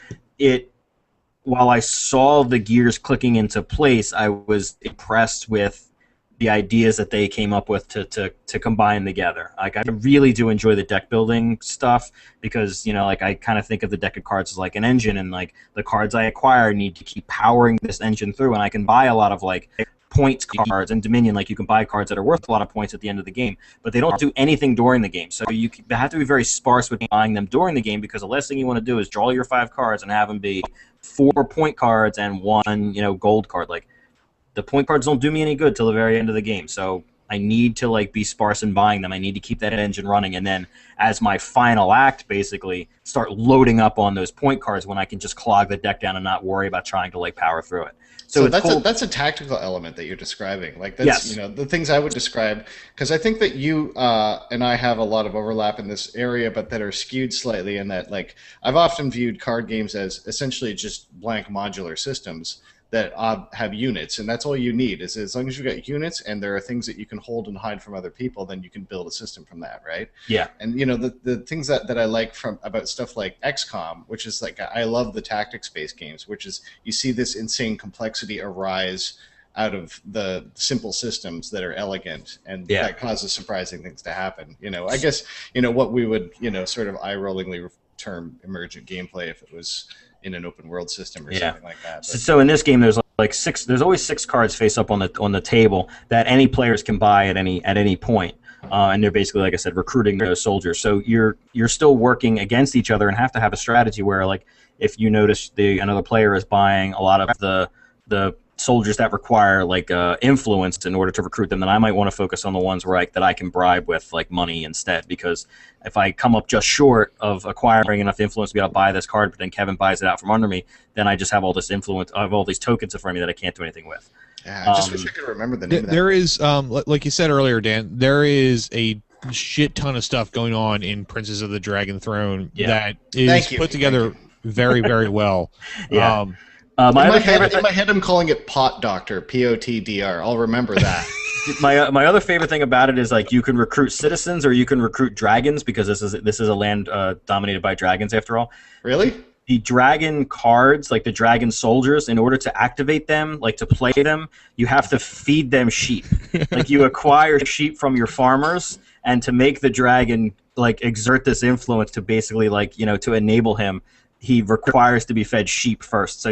while I saw the gears clicking into place, I was impressed with the ideas that they came up with to combine together. Like, I really do enjoy the deck building stuff because, you know, like, I kind of think of the deck of cards as like an engine, and like the cards I acquire need to keep powering this engine through, and I can buy a lot of like points cards and Dominion. Like, you can buy cards that are worth a lot of points at the end of the game, but they don't do anything during the game. So you have to be very sparse with buying them during the game, because the last thing you want to do is draw your 5 cards and have them be 4 point cards and 1, you know, gold card. Like, the point cards don't do me any good till the very end of the game. So I need to like be sparse in buying them. I need to keep that engine running, and then as my final act, basically start loading up on those point cards when I can just clog the deck down and not worry about trying to like power through it. So that's a tactical element that you're describing. Like, that's you know, the things I would describe, because I think that you and I have a lot of overlap in this area, but that are skewed slightly in that, like, I've often viewed card games as essentially just blank modular systems that have units, and that's all you need. Is as long as you've got units and there are things that you can hold and hide from other people, then you can build a system from that, right? Yeah. And you know, the things that I like about stuff like XCOM, which is like, I love the tactics-based games, which is you see this insane complexity arise out of the simple systems that are elegant, and that causes surprising things to happen. You know, I guess, you know, what we would, you know, sort of eye-rollingly term emergent gameplay if it was in an open world system or something like that. But so in this game, there's like there's always 6 cards face up on the table that any players can buy at any point, and they're basically, like I said, recruiting those soldiers. So you're still working against each other and have to have a strategy where, like, if you notice another player is buying a lot of the soldiers that require like influence in order to recruit them, then I might want to focus on the ones where that I can bribe with like money instead, because if I come up just short of acquiring enough influence to be able to buy this card, but then Kevin buys it out from under me, then I just have all this influence, I have all these tokens in front of me that I can't do anything with. Yeah, I just wish I could remember the name of that. There is, like you said earlier, Dan, there is a shit ton of stuff going on in Princess of the Dragon Throne that is put together very, very well. Yeah. In my head, I'm calling it Pot Doctor, P-O-T-D-R. I'll remember that. My other favorite thing about it is, like, you can recruit citizens or you can recruit dragons, because this is a land dominated by dragons after all. Really? The dragon cards, like the dragon soldiers, in order to activate them, like to play them, you have to feed them sheep. Like, you acquire sheep from your farmers, and to make the dragon like exert this influence to basically, like, you know, to enable him, he requires to be fed sheep first. So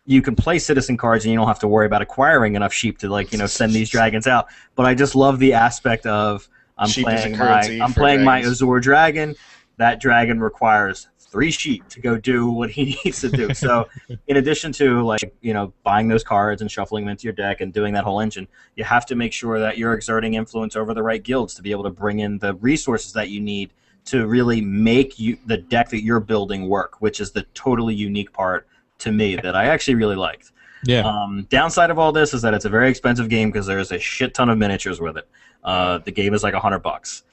you can play citizen cards and you don't have to worry about acquiring enough sheep to, like, you know, send these dragons out. But I just love the aspect of I'm playing my Azure dragon. that dragon requires 3 sheep to go do what he needs to do. So in addition to, like, you know, buying those cards and shuffling them into your deck and doing that whole engine, you have to make sure that you're exerting influence over the right guilds to be able to bring in the resources that you need to really make the deck that you're building work, which is the totally unique part to me that I actually really liked. Yeah. Downside of all this is that it's a very expensive game because there's a shit ton of miniatures with it. The game is like $100.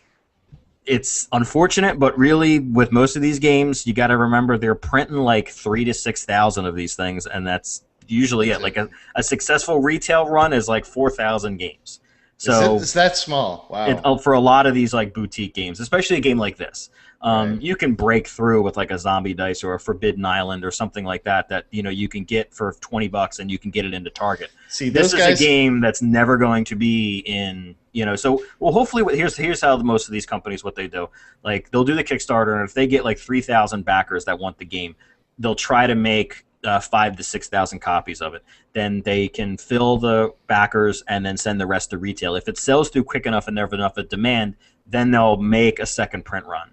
It's unfortunate, but really, with most of these games, you got to remember they're printing like 3,000 to 6,000 of these things, and that's usually it. Like a successful retail run is like 4,000 games. So it's that small. Wow. For a lot of these like boutique games, especially a game like this, Right. you can break through with like a Zombie Dice or a Forbidden Island or something like that. That, you know, you can get for $20 and you can get it into Target. See, This those is guys. a game that's never going to be in, you know. So, well, hopefully, here's how most of these companies, what they do. Like, they'll do the Kickstarter, and if they get like 3,000 backers that want the game, they'll try to make 5,000 to 6,000 copies of it. Then they can fill the backers and then send the rest to retail. If it sells through quick enough and there's enough of demand, then they'll make a second print run.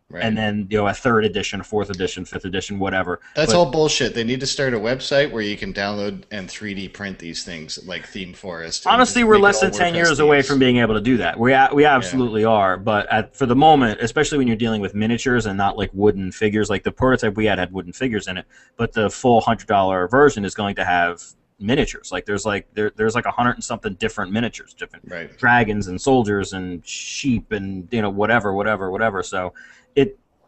Right. And then, you know, a 3rd edition, 4th edition, 5th edition, whatever. That's all bullshit. They need to start a website where you can download and 3D print these things, like Theme Forest. Honestly, we're less than 10 years away from being able to do that. We absolutely are. But for the moment, especially when you're dealing with miniatures and not like wooden figures, like the prototype we had wooden figures in it, but the full $100 version is going to have miniatures. Like there's like 100 and something different miniatures, different Right. dragons and soldiers and sheep and, you know, whatever. So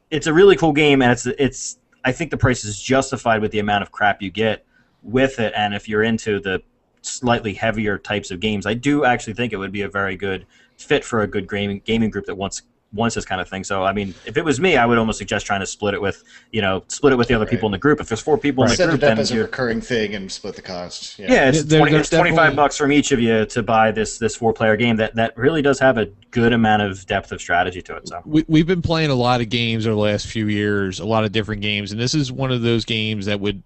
it's a really cool game, and it's I think the price is justified with the amount of crap you get with it. And if you're into the slightly heavier types of games, I do actually think it would be a very good fit for a good gaming group that wants this kind of thing. So, I mean, if it was me, I would almost suggest trying to split it with the other people in the group. If there's 4 people in the Set group, it up then as a recurring thing and split the cost. yeah, it's There's $25 from each of you to buy this 4-player game that really does have a good amount of depth of strategy to it. So we've been playing a lot of games over the last few years, a lot of different games, and this is one of those games that would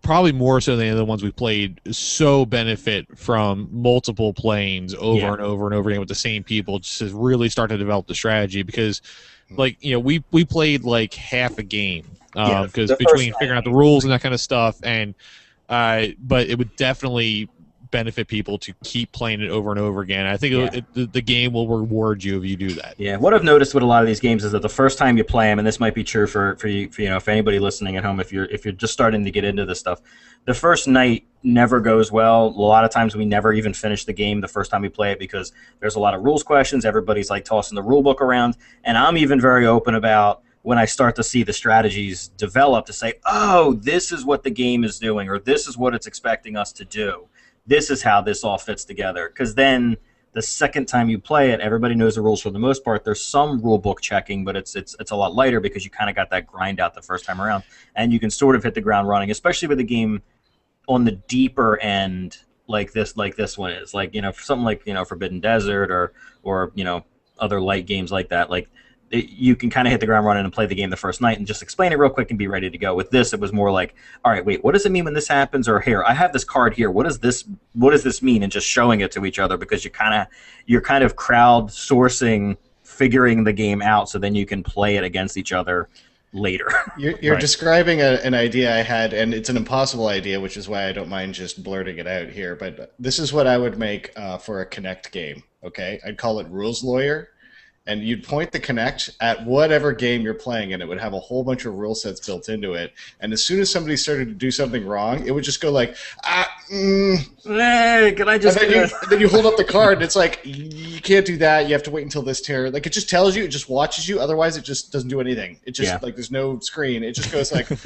probably more so than the other ones we played so benefit from multiple playings over and over and over again with the same people, just to really start to develop the strategy. Because, like, you know, we played like half a game because between figuring out the rules and that kind of stuff, and but it would definitely benefit people to keep playing it over and over again. I think the game will reward you if you do that. Yeah, what I've noticed with a lot of these games is that the first time you play them, and this might be true for you, you know, if anybody listening at home, if you're just starting to get into this stuff, the first night never goes well. A lot of times we never even finish the game the first time we play it because there's a lot of rules questions. Everybody's like tossing the rule book around, and I'm even very open about when I start to see the strategies develop to say, oh, this is what the game is doing, or this is what it's expecting us to do. This is how this all fits together. Because then the second time you play it, everybody knows the rules for the most part. There's some rule book checking, but it's a lot lighter because you kind of got that grind out the first time around, and you can sort of hit the ground running, especially with a game on the deeper end like this one is. Like, you know, something like, you know, Forbidden Desert or you know, other light games like that. Like, you can kind of hit the ground running and play the game the first night and just explain it real quick and be ready to go. With this, it was more like, all right, wait, what does it mean when this happens? Or here, I have this card here. What does this mean? And just showing it to each other, because you're kind of crowdsourcing, figuring the game out, so then you can play it against each other later. You're Right. describing an idea I had, and it's an impossible idea, which is why I don't mind just blurting it out here. But this is what I would make for a Connect game. Okay, I'd call it Rules Lawyer. And you'd point the Connect at whatever game you're playing, and it would have a whole bunch of rule sets built into it. And as soon as somebody started to do something wrong, it would just go like, Hey, can I just? and then you hold up the card, and it's like, you can't do that. You have to wait until this turn. Like, it just tells you, it just watches you. Otherwise, it just doesn't do anything. It just like, there's no screen. It just goes like, like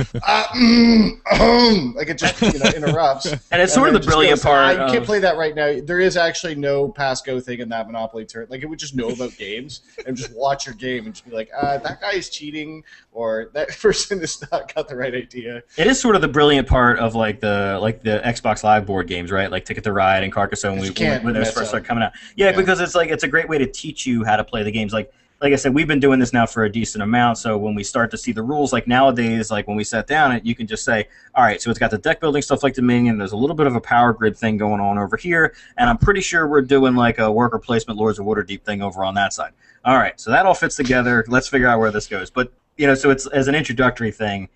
it just interrupts. And it's sort of the brilliant part. You can't play that right now. There is actually no pass go thing in that Monopoly turn. Like, it would just know about games and just watch your game and just be like, that guy is cheating, or that person has not got the right idea. It is sort of the brilliant part of like the Xbox Live board games, right? Like Ticket to Ride and Carcassonne when those first started coming out. Yeah, because it's a great way to teach you how to play the games. Like like I said, we've been doing this now for a decent amount. So when we start to see the rules, like nowadays, like when we sat down, you can just say, all right, so it's got the deck building stuff like Dominion. There's a little bit of a power grid thing going on over here, and I'm pretty sure we're doing like a worker placement Lords of Waterdeep thing over on that side. All right, so that all fits together. Let's figure out where this goes. But so it's as an introductory thing,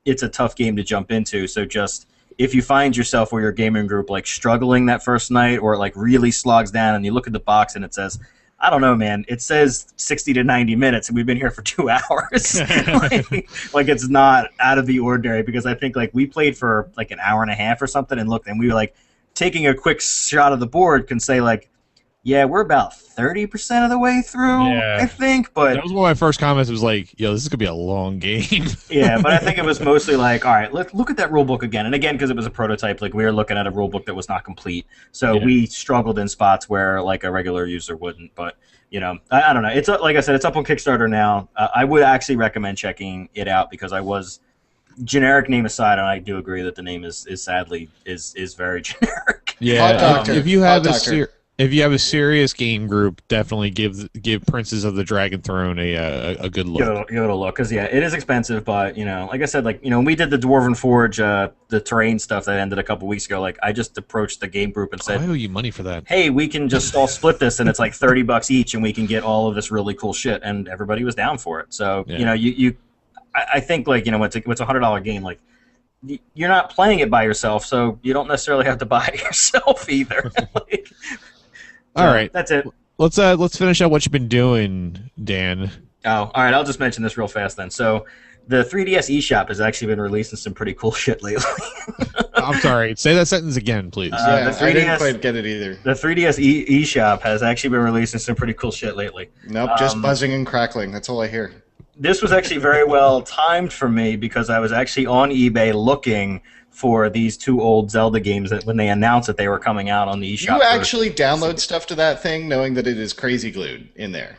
it's a tough game to jump into. So just if you find yourself or your gaming group like struggling that first night, or it like really slogs down, and you look at the box and it says, I don't know, man, it says 60 to 90 minutes, and we've been here for 2 hours. like it's not out of the ordinary, because I think like we played for like an hour and a half or something, and looked, and we were like taking a quick shot of the board can say like, yeah, we're about 30% of the way through, I think. But that was one of my first comments. Was like, yo, this is gonna be a long game. Yeah, but I think it was mostly like, all right, let's look at that rule book again. And again, because it was a prototype, like we were looking at a rule book that was not complete, so we struggled in spots where like a regular user wouldn't. But I don't know. It's like I said, it's up on Kickstarter now. I would actually recommend checking it out, because I was, generic name aside, and I do agree that the name is sadly very generic. Yeah, if you have a serious game group, definitely give Princes of the Dragon Throne a good look. Give it a look, because it is expensive, but like I said, like when we did the Dwarven Forge, the terrain stuff that ended a couple weeks ago, like I just approached the game group and said, I owe you money for that. Hey, we can just all split this, and it's like $30 each, and we can get all of this really cool shit, and everybody was down for it. So I think like it's a $100 game, like you're not playing it by yourself, so you don't necessarily have to buy it yourself either. All right, that's it. Let's finish out what you've been doing, Dan. Oh, all right. I'll just mention this real fast then. So, the 3DS eShop has actually been releasing some pretty cool shit lately. I'm sorry. Say that sentence again, please. The 3DS, I didn't quite get it either. The 3DS eShop has actually been releasing some pretty cool shit lately. Nope, just buzzing and crackling. That's all I hear. This was actually very well timed for me, because I was actually on eBay looking for these 2 old Zelda games that when they announced that they were coming out on the eShop. You actually download stuff to that thing knowing that it is crazy glued in there.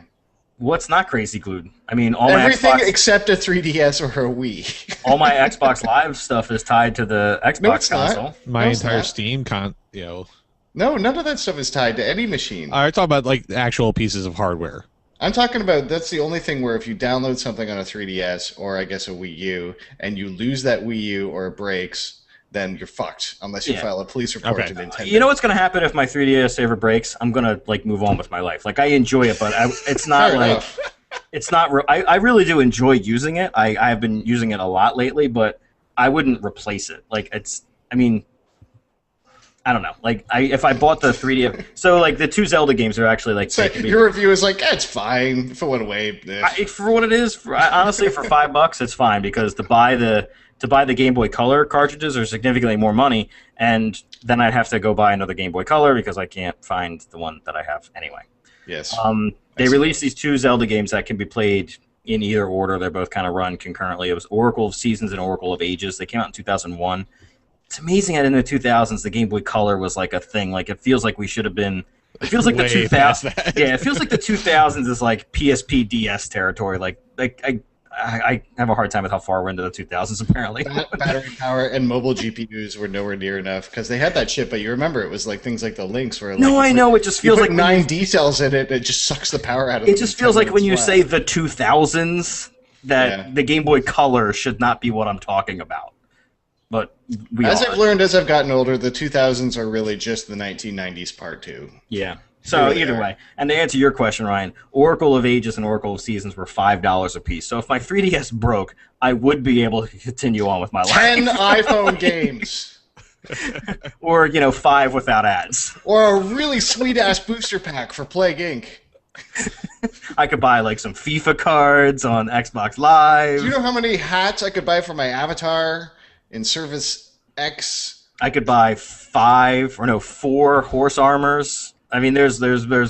What's not crazy glued? I mean, everything except a 3DS or a Wii. All my Xbox Live stuff is tied to the Xbox console. Not. My entire Steam No, none of that stuff is tied to any machine. I talk about like actual pieces of hardware. I'm talking about, that's the only thing where if you download something on a 3DS or I guess a Wii U and you lose that Wii U or it breaks, then you're fucked unless you file a police report to Nintendo. You know what's going to happen if my 3DS ever breaks? I'm going to like move on with my life. Like I enjoy it, but it's not like it's not. I really do enjoy using it. I've been using it a lot lately, but I wouldn't replace it. Like it's. I mean, I don't know. Like if I bought the 3DS, so like the 2 Zelda games are actually like. So your review is like, it's fine if it went away. For what it is, honestly, for $5, it's fine, because to buy the Game Boy Color cartridges are significantly more money, and then I'd have to go buy another Game Boy Color because I can't find the one that I have anyway. Yes. They released these 2 Zelda games that can be played in either order. They're both kind of run concurrently. It was Oracle of Seasons and Oracle of Ages. They came out in 2001. It's amazing that in the 2000s the Game Boy Color was like a thing. Like it feels like we should have been. It feels like the 2000s. Yeah, it feels like the 2000s is like PSP DS territory. Like I have a hard time with how far we're into the 2000s, apparently. Battery power and mobile GPUs were nowhere near enough, because they had that shit, but you remember it was like things like the Lynx where no, I know, it just feels like 9 D cells in it, it just sucks the power out of it. It just feels like when you say the 2000s that the Game Boy Color should not be what I'm talking about. But I've learned as I've gotten older, the 2000s are really just the 1990s part 2. Yeah. So either way, and to answer your question, Ryan, Oracle of Ages and Oracle of Seasons were $5 a piece. So if my 3DS broke, I would be able to continue on with my life. 10 iPhone games. Or, 5 without ads. Or a really sweet-ass booster pack for Plague Inc. I could buy, like, some FIFA cards on Xbox Live. Do you know how many hats I could buy for my avatar in Service X? I could buy 4 horse armors. I mean, there's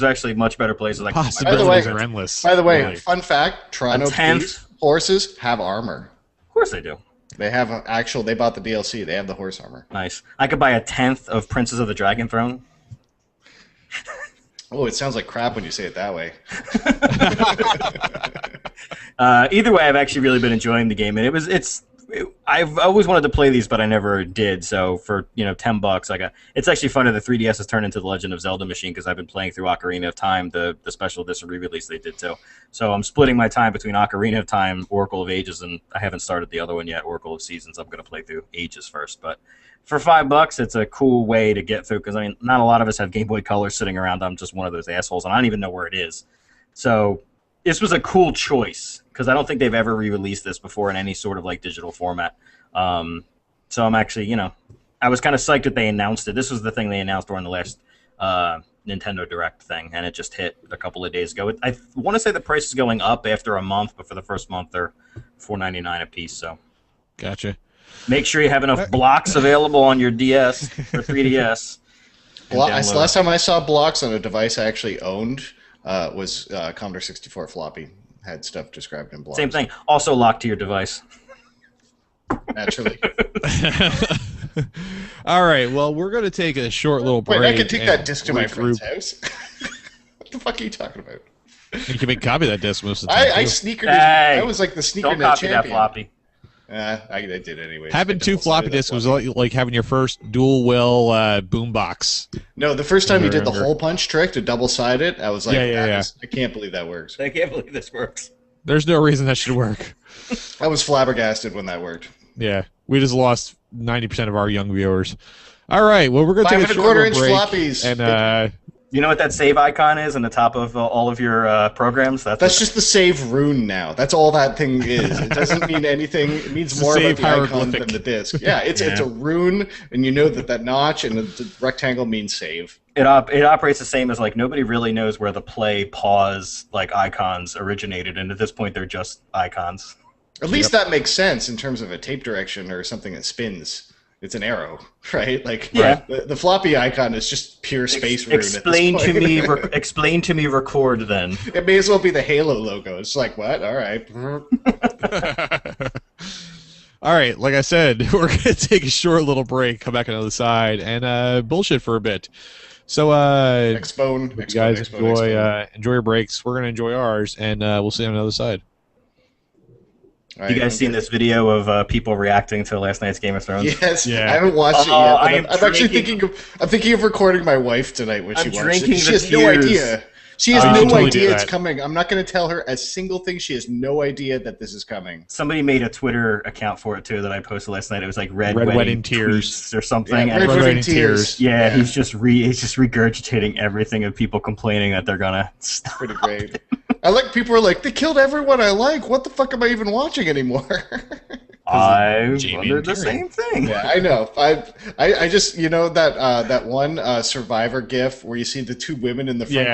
actually much better places. Like possibilities are endless. By the way, fun fact: Toronto Police horses have armor. Of course they do. They have they bought the DLC. They have the horse armor. Nice. I could buy a 10th of Princes of the Dragon Throne. Oh, it sounds like crap when you say it that way. Either way, I've actually really been enjoying the game, and it's I've always wanted to play these, but I never did. So for $10, I got. It's actually funny. The 3DS has turned into the Legend of Zelda machine because I've been playing through Ocarina of Time, the special disc re-release they did too. So I'm splitting my time between Ocarina of Time, Oracle of Ages, and I haven't started the other one yet, Oracle of Seasons. I'm going to play through Ages first, but for $5, it's a cool way to get through because I mean, not a lot of us have Game Boy Color sitting around. I'm just one of those assholes, and I don't even know where it is. So this was a cool choice because I don't think they've ever re-released this before in any sort of like digital format. So I'm actually, I was kind of psyched that they announced it. This was the thing they announced during the last Nintendo Direct thing, and it just hit a couple of days ago. I want to say the price is going up after a month, but for the first month they're $4.99 a piece. So, gotcha. Make sure you have enough blocks available on your DS or 3DS. Last time I saw blocks on a device I actually owned was Commodore 64 floppy. Had stuff described in blocks. Same thing. Also locked to your device. Naturally. All right. Well, we're going to take a short little break. Wait, I can take that disc to my friend's house. What the fuck are you talking about? You can make a copy of that disc most of the time. I sneakered. I was like the sneaker net champion. Don't copy that floppy. I did anyway. Having two floppy disks was like having your first dual wheel boombox. No, the first time you did the hole punch trick to double side it, I was like, yeah. I can't believe that works. I can't believe this works. There's no reason that should work. I was flabbergasted when that worked. Yeah, we just lost 90% of our young viewers. All right, well, we're going to take a short break. 5.25 inch floppies. And you know what that save icon is on the top of all of your programs? That's just the save rune now. That's all that thing is. It doesn't mean anything. It means more about the icon than the disc. Yeah, it's a rune, and you know that notch and the rectangle means save. It operates the same as like nobody really knows where the play pause like icons originated, and at this point they're just icons. At least that makes sense in terms of a tape direction or something that spins. It's an arrow, right? Like the floppy icon is just pure space rune. Explain to me record then. It may as well be the Halo logo. It's like what? All right. All right, like I said, we're gonna take a short little break, come back on the other side, and bullshit for a bit. So, Expone, you guys enjoy your breaks. We're gonna enjoy ours, and we'll see you on the other side. Right, you guys seen this video of people reacting to last night's Game of Thrones? Yes, I haven't watched it yet. But I'm actually thinking of recording my wife tonight when she watches it. She has no idea. She has no idea it's coming. I'm not going to tell her a single thing. She has no idea that this is coming. Somebody made a Twitter account for it too that I posted last night. It was like Red Wedding Tears or something. Yeah, Red Wedding Tears. Yeah, he's just regurgitating everything of people complaining that they're gonna stop. Pretty great. I like people are like, they killed everyone I like. What the fuck am I even watching anymore? I wondered the same thing. Yeah, I know. I just that one Survivor GIF where you see the two women in the front.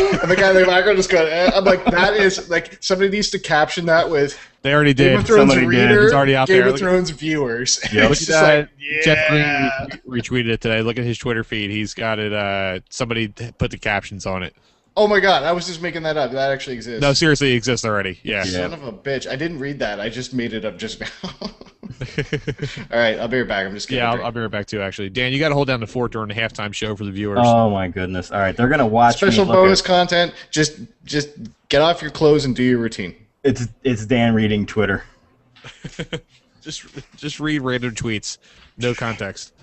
And the guy in the background just going. I'm like, that is like somebody needs to caption that with. They already did. Game of Thrones reader, It's already out Game there. of Thrones viewers. Yeah, look at that. Jeff Green retweeted it today. Look at his Twitter feed. He's got it. Somebody put the captions on it. Oh my god, I was just making that up. That actually exists. No, seriously, it exists already. Yeah. Son of a bitch. I didn't read that. I just made it up just now. All right, I'll be right back. I'm just kidding. Yeah, I'll be right back too, actually. Dan, you got to hold down the fort during the halftime show for the viewers. Oh my goodness. All right, they're going to watch special bonus content. Just get off your clothes and do your routine. It's Dan reading Twitter. just read random tweets. No context.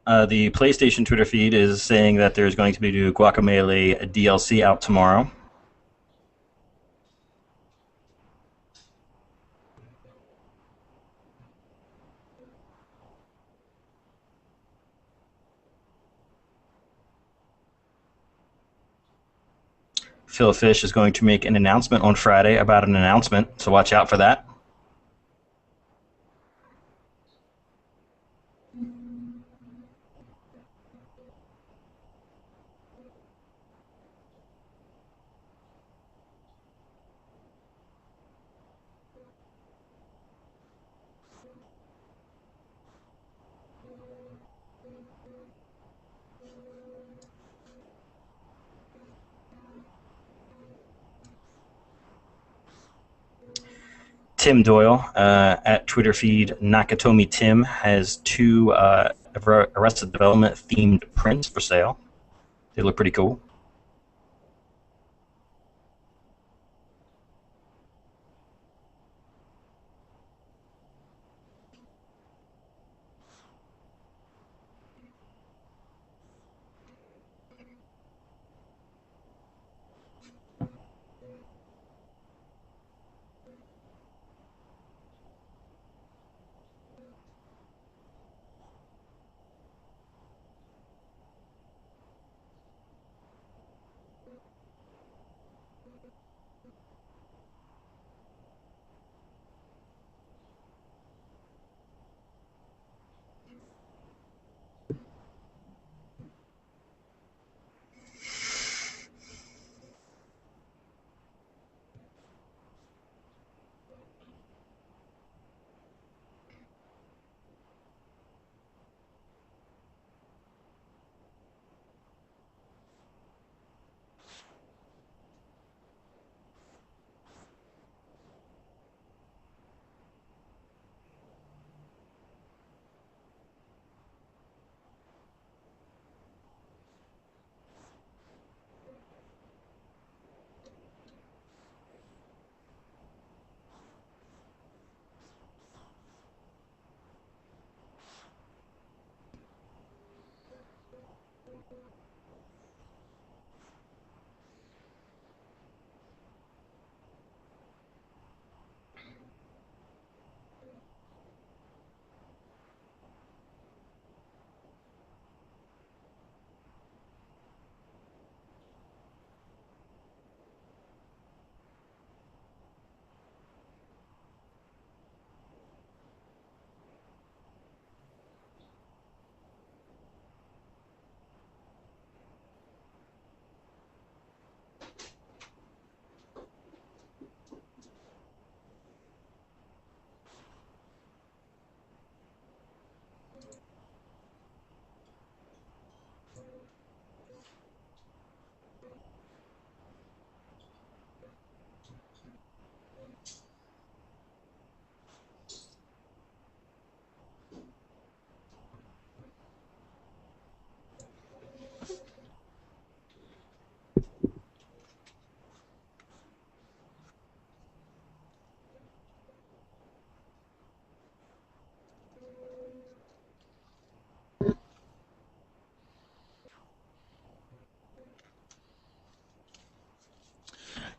The PlayStation Twitter feed is saying that there's going to be new Guacamelee DLC out tomorrow. Phil Fish is going to make an announcement on Friday about an announcement, so watch out for that. Tim Doyle at Twitter feed Nakatomi Tim has 2 Arrested Development themed prints for sale. They look pretty cool.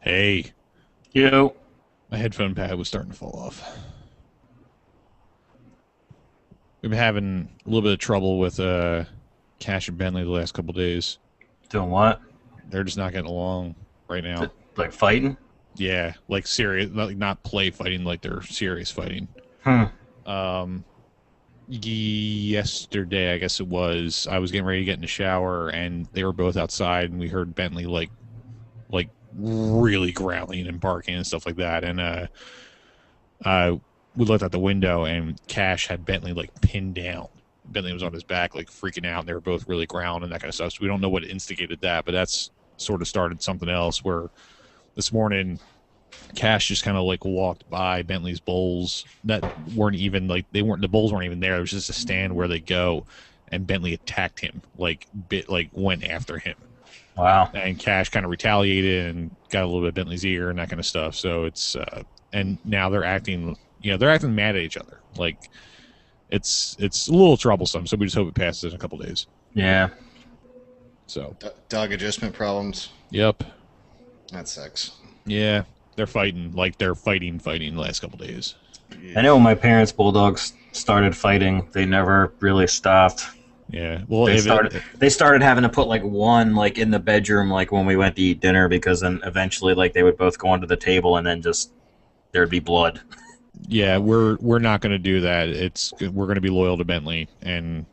Hey. Yo. My headphone pad was starting to fall off. We've been having a little bit of trouble with Cash and Bentley the last couple days. Doing what? They're just not getting along right now. Like fighting? Yeah, like serious, not play fighting, like they're serious fighting. Yesterday, I guess it was, I was getting ready to get in the shower, and they were both outside, and we heard Bentley like really growling and barking and stuff like that, and we looked out the window, and Cash had Bentley like pinned down. Bentley was on his back, like freaking out, and they were both really growling and that kind of stuff. So we don't know what instigated that, but that's sort of started something else. Where this morning, Cash just kind of like walked by Bentley's bowls that weren't even like the bowls weren't even there. It was just a stand where they go, and Bentley attacked him, went after him. Wow. And Cash kind of retaliated and got a little bit of Bentley's ear and that kind of stuff. So it's and now they're acting mad at each other. Like it's a little troublesome. So we just hope it passes in a couple days. Yeah. So dog adjustment problems. Yep. That sucks. Yeah, they're fighting the last couple days. I know when my parents' bulldogs started fighting, they never really stopped. Yeah, well, they started having to put like one like in the bedroom, like when we went to eat dinner, because then eventually like they would both go onto the table and then just there'd be blood. Yeah, we're not going to do that. We're going to be loyal to Bentley, and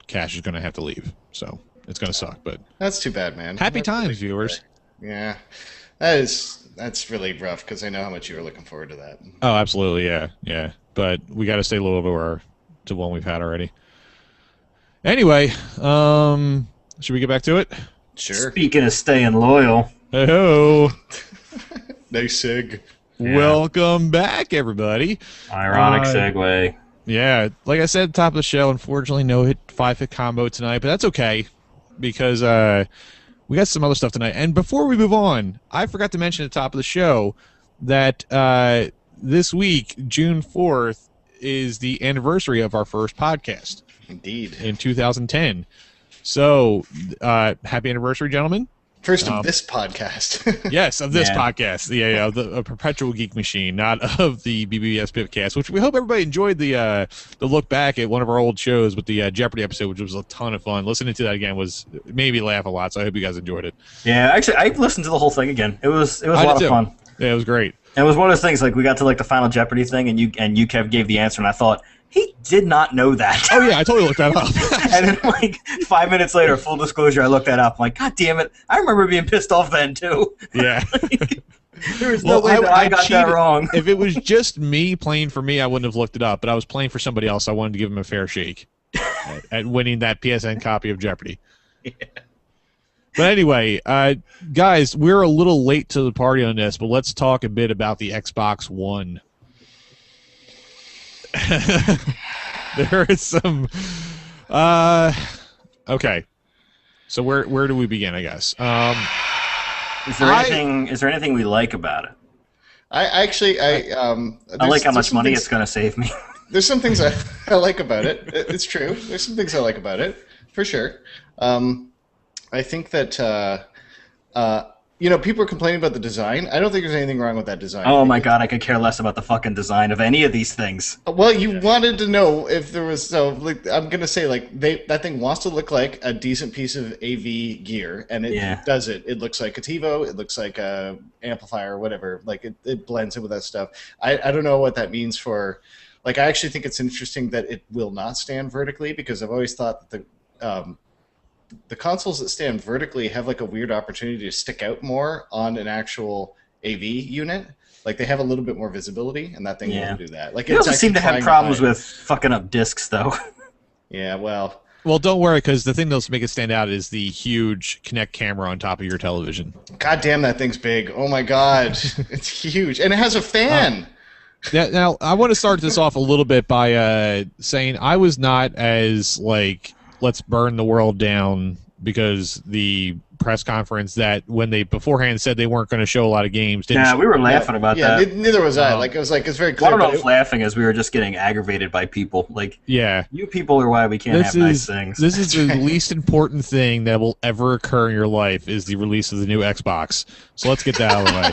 Cash is going to have to leave. So it's going to suck, but that's too bad, man. Happy times, viewers. Yeah, that's really rough because I know how much you were looking forward to that. Oh, absolutely, yeah. But we got to stay loyal to one we've had already. Anyway, should we get back to it? Sure. Speaking of staying loyal. Hey-ho. Nice sig. Yeah. Welcome back, everybody. Ironic segue. Yeah, like I said at the top of the show, unfortunately, no 5-hit combo tonight, but that's okay because we got some other stuff tonight. And before we move on, I forgot to mention at the top of the show that this week, June 4th, is the anniversary of our first podcast. Indeed. In 2010. So, happy anniversary, gentlemen. First of this podcast. Yes, of this podcast. Yeah, the Perpetual Geek Machine, not of the BBS Pipcast, which we hope everybody enjoyed the look back at one of our old shows with the Jeopardy episode, which was a ton of fun. Listening to that again made me laugh a lot, so I hope you guys enjoyed it. Yeah, actually, I listened to the whole thing again. It was a lot of fun. Yeah, it was great. It was one of those things, like, we got to, like, the final Jeopardy thing, and you Kev gave the answer, and I thought, he did not know that. Oh, yeah, I totally looked that up. And then, like, 5 minutes later, full disclosure, I looked that up. I'm like, God damn it. I remember being pissed off then, too. Yeah. There was no way that I got that wrong. If it was just me playing for me, I wouldn't have looked it up. But I was playing for somebody else. I wanted to give him a fair shake at winning that PSN copy of Jeopardy. Yeah. But anyway, guys, we're a little late to the party on this, but let's talk a bit about the Xbox One. There is some okay. So where do we begin, I guess? Is there anything we like about it? I like how much money it's going to save me. There's some things I like about it. It's true. There's some things I like about it, for sure. I think that people are complaining about the design. I don't think there's anything wrong with that design. Oh my god, I could care less about the fucking design of any of these things. Well, you wanted to know if there was I'm gonna say that thing wants to look like a decent piece of AV gear, and it does it. It looks like a TiVo. It looks like a amplifier or whatever. Like it blends in with that stuff. I don't know what that means for. Like, I actually think it's interesting that it will not stand vertically, because I've always thought that the consoles that stand vertically have like a weird opportunity to stick out more on an actual AV unit. Like, they have a little bit more visibility, and that thing won't do that. Like, it doesn't seem to have problems with fucking up discs, though. Yeah, well, don't worry, because the thing that'll make it stand out is the huge Kinect camera on top of your television. God damn, that thing's big. Oh my god, it's huge, and it has a fan. Now, I want to start this off a little bit by saying I was not as, like, let's burn the world down, because the press conference that when they beforehand said they weren't going to show a lot of games. We were laughing about that. Neither was I. It's very clear. I don't know if laughing is we were just getting aggravated by people. Like, you people are why we can't have nice things. This is the least important thing that will ever occur in your life, is the release of the new Xbox. So let's get that out of the way.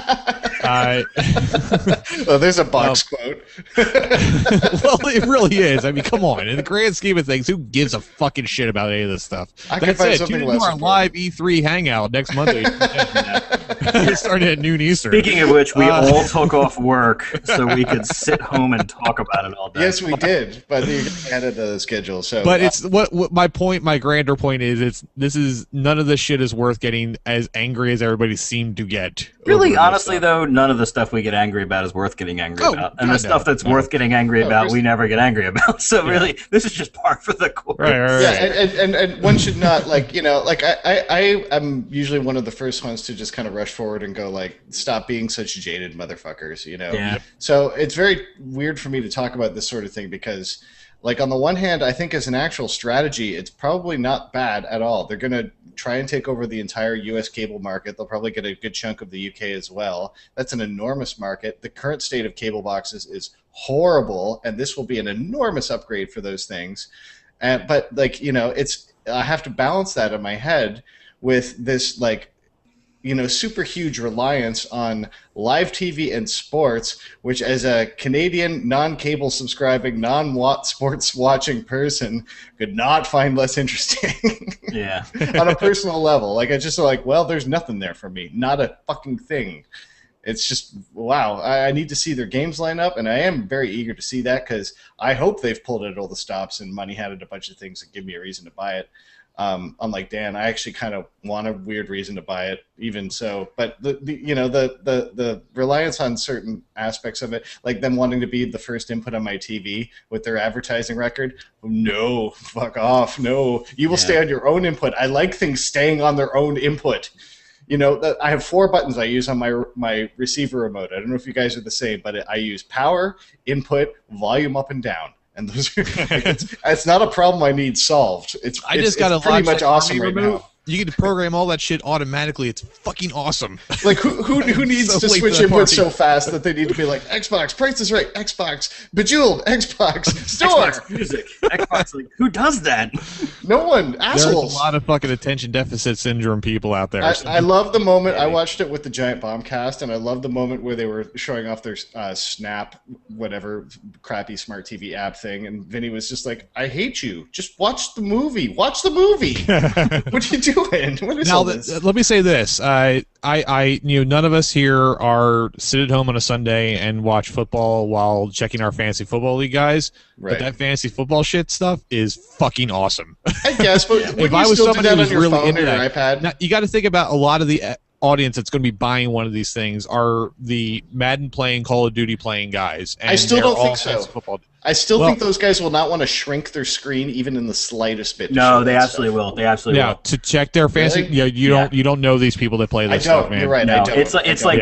Well, there's a box quote. Well, it really is. I mean, come on. In the grand scheme of things, who gives a fucking shit about any of this stuff? That's it. Tune into our live E3 Hangout next Monday. It started at noon Eastern. Speaking of which, we all took off work so we could sit home and talk about it all day. Yes, we did, but you added the schedule. So, but it's what my point. My grander point is, this is none of this shit is worth getting as angry as everybody seemed to get. Really, honestly, though, none of the stuff we get angry about is worth getting angry about, and the stuff that's worth getting angry about, we never get angry about. So really, this is just par for the course. Right. Yeah, and one should not I'm usually one of the first ones to just kind of rush forward and go like, stop being such jaded motherfuckers, Yeah. So it's very weird for me to talk about this sort of thing, because, like, on the one hand, I think as an actual strategy, it's probably not bad at all. They're going to try and take over the entire U.S. cable market. They'll probably get a good chunk of the U.K. as well. That's an enormous market. The current state of cable boxes is horrible, and this will be an enormous upgrade for those things. But, like, I have to balance that in my head with this, like, super huge reliance on live TV and sports, which, as a Canadian non-cable subscribing, non-sports watching person, could not find less interesting. Yeah. On a personal level. Like, I just like, well, there's nothing there for me. Not a fucking thing. It's just, wow, I need to see their games line up, and I am very eager to see that, because I hope they've pulled out all the stops and money-handed a bunch of things that give me a reason to buy it. Unlike Dan, I actually kind of want a weird reason to buy it, even so. But the reliance on certain aspects of it, like them wanting to be the first input on my TV with their advertising record, no, fuck off, no. You will stay on your own input. I like things staying on their own input. You know, I have 4 buttons I use on my receiver remote. I don't know if you guys are the same, but I use power, input, volume up and down. And those are, it's not a problem I need solved. It's pretty much awesome right now. You get to program all that shit automatically. It's fucking awesome. Like, who needs to switch inputs so fast that they need to be like, Xbox, Price is Right, Xbox, Bejeweled, Xbox, Store. Xbox Music. Xbox, like, who does that? No one. Assholes. There's a lot of fucking attention deficit syndrome people out there. I love the moment. I watched it with the Giant Bombcast, and I love the moment where they were showing off their Snap, whatever crappy smart TV app thing, and Vinny was just like, I hate you. Just watch the movie. Watch the movie. What are you doing? What is all this? Let me say this. None of us here are sit at home on a Sunday and watch football while checking our fantasy football league guys. Right. But that fantasy football shit stuff is fucking awesome. I guess, but if I was somebody who was really really into your that, iPad? now, you got to think about a lot of the audience that's going to be buying one of these things are the Madden playing, Call of Duty playing guys. And I still don't think so. Football. I still think those guys will not want to shrink their screen even in the slightest bit. No, they absolutely will. They absolutely will. To check their fantasy. Really? Yeah, you don't know these people that play this stuff, man. You're right. No, I don't. It's like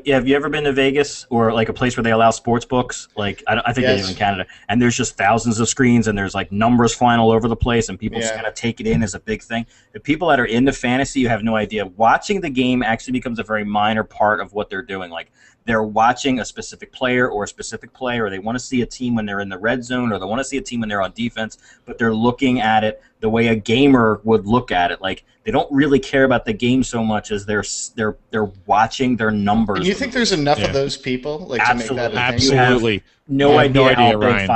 have you ever been to Vegas or like a place where they allow sports books? Like I think they do in Canada, and there's just thousands of screens and there's like numbers flying all over the place, and people just kind of take it in as a big thing. The people that are into fantasy, you have no idea. Watching the game actually becomes a very minor part of what they're doing. Like, they're watching a specific player or a specific play, or they want to see a team when they're in the red zone, or they want to see a team when they're on defense, but they're looking at it the way a gamer would look at it. Like, they don't really care about the game so much as they're watching their numbers. And you think there's enough of those people like to make that a thing? Absolutely. No idea how big Ryan.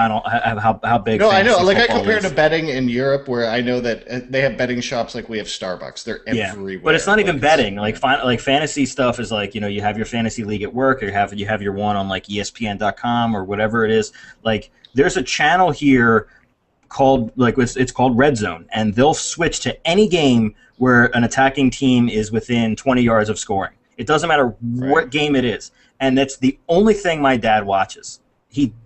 how big. No, I know. Like, I compare is. to betting in Europe, where I know that they have betting shops like we have Starbucks. They're everywhere. But it's not even betting. Like fantasy stuff is like, you have your fantasy league at work, or you have your one on like ESPN.com or whatever it is. Like, there's a channel here called it's called Red Zone, and they'll switch to any game where an attacking team is within 20 yards of scoring. It doesn't matter what game it is, and that's the only thing my dad watches.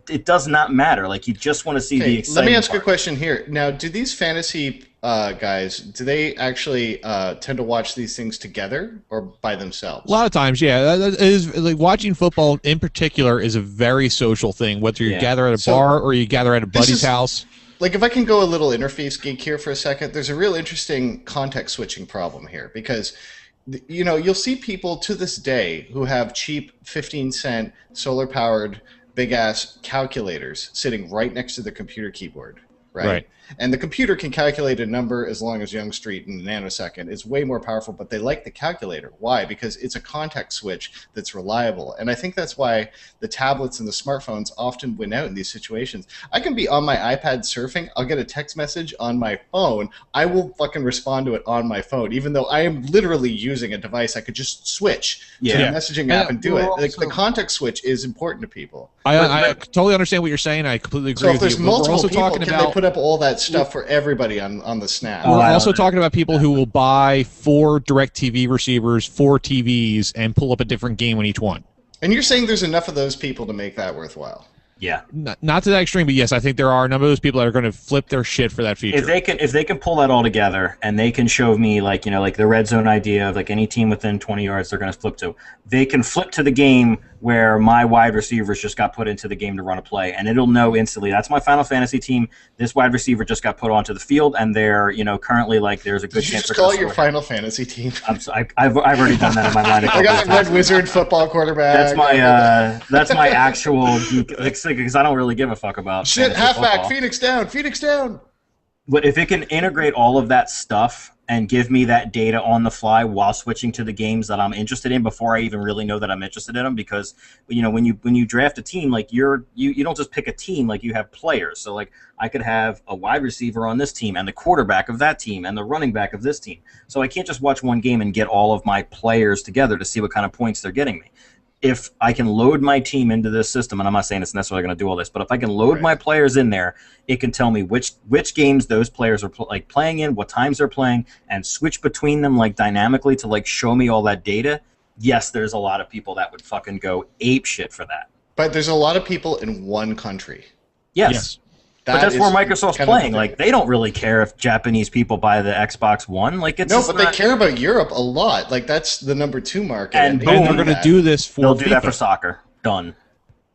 It does not matter. Like, you just want to see the excitement. Let me ask you a question here. Now, do these fantasy guys, do they actually tend to watch these things together or by themselves? A lot of times, yeah. It is, like, watching football in particular is a very social thing, whether you gather at a bar or you gather at a buddy's house. Like, if I can go a little interface geek here for a second, there's a real interesting context switching problem here, because you'll see people to this day who have cheap 15-cent solar-powered big-ass calculators sitting right next to the computer keyboard, right? And the computer can calculate a number as long as Young Street in a nanosecond. It's way more powerful, but they like the calculator. Why? Because it's a context switch that's reliable. And I think that's why the tablets and the smartphones often win out in these situations. I can be on my iPad surfing. I'll get a text message on my phone. I will fucking respond to it on my phone, even though I am literally using a device. I could just switch to the messaging app and do it. Like, the context switch is important to people. I totally understand what you're saying. I completely agree with you. So if there's multiple people, can they put up all that stuff for everybody on the Snap? We're also talking about people who will buy 4 DirecTV receivers, 4 TVs, and pull up a different game on each one. And you're saying there's enough of those people to make that worthwhile? Yeah. Not to that extreme, but yes, I think there are a number of those people that are going to flip their shit for that feature. If they can pull that all together, and they can show me, like, like the red zone idea of like any team within 20 yards they're going to flip to. They can flip to the game where my wide receivers just got put into the game to run a play, and it'll know instantly, that's my Final Fantasy team. This wide receiver just got put onto the field, and they're currently, like, there's a good chance. Did you just call it your Final Fantasy team? I've already done that in my mind. I got the Red Wizard football quarterback. That's my actual geek, because I don't really give a fuck about shit. Halfback, Phoenix down. But if it can integrate all of that stuff and give me that data on the fly while switching to the games that I'm interested in before I even really know that I'm interested in them, because when you draft a team, like, you don't just pick a team, like, you have players. So, like, I could have a wide receiver on this team and the quarterback of that team and the running back of this team. So I can't just watch one game and get all of my players together to see what kind of points they're getting me. If I can load my team into this system, and I'm not saying it's necessarily going to do all this, but if I can load my players in there, it can tell me which games those players are playing in, what times they're playing, and switch between them, like, dynamically to, like, show me all that data. Yes, there's a lot of people that would fucking go ape shit for that. But there's a lot of people in one country. Yes. But that's where Microsoft's playing. Like, they don't really care if Japanese people buy the Xbox One. Like, it's but they care about Europe a lot. Like, that's the #2 market, and they're going to do this for. They'll do that for soccer. Done.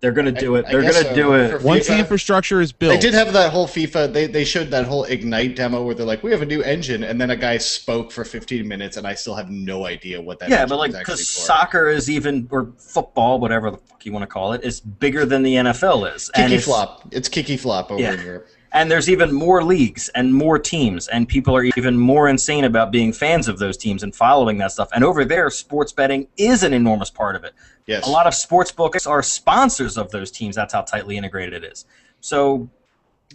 They're going to do it. They're going to do it. Once the infrastructure is built. They did have that whole FIFA. They showed that whole Ignite demo where they're like, we have a new engine. And then a guy spoke for 15 minutes, and I still have no idea what that engine is actually for. Yeah, but because soccer is even, or football, whatever the fuck you want to call it, is bigger than the NFL is. It's Kiki Flop over in Europe. And there's even more leagues and more teams, and people are even more insane about being fans of those teams and following that stuff. And over there, sports betting is an enormous part of it. Yes. A lot of sports books are sponsors of those teams. That's how tightly integrated it is. So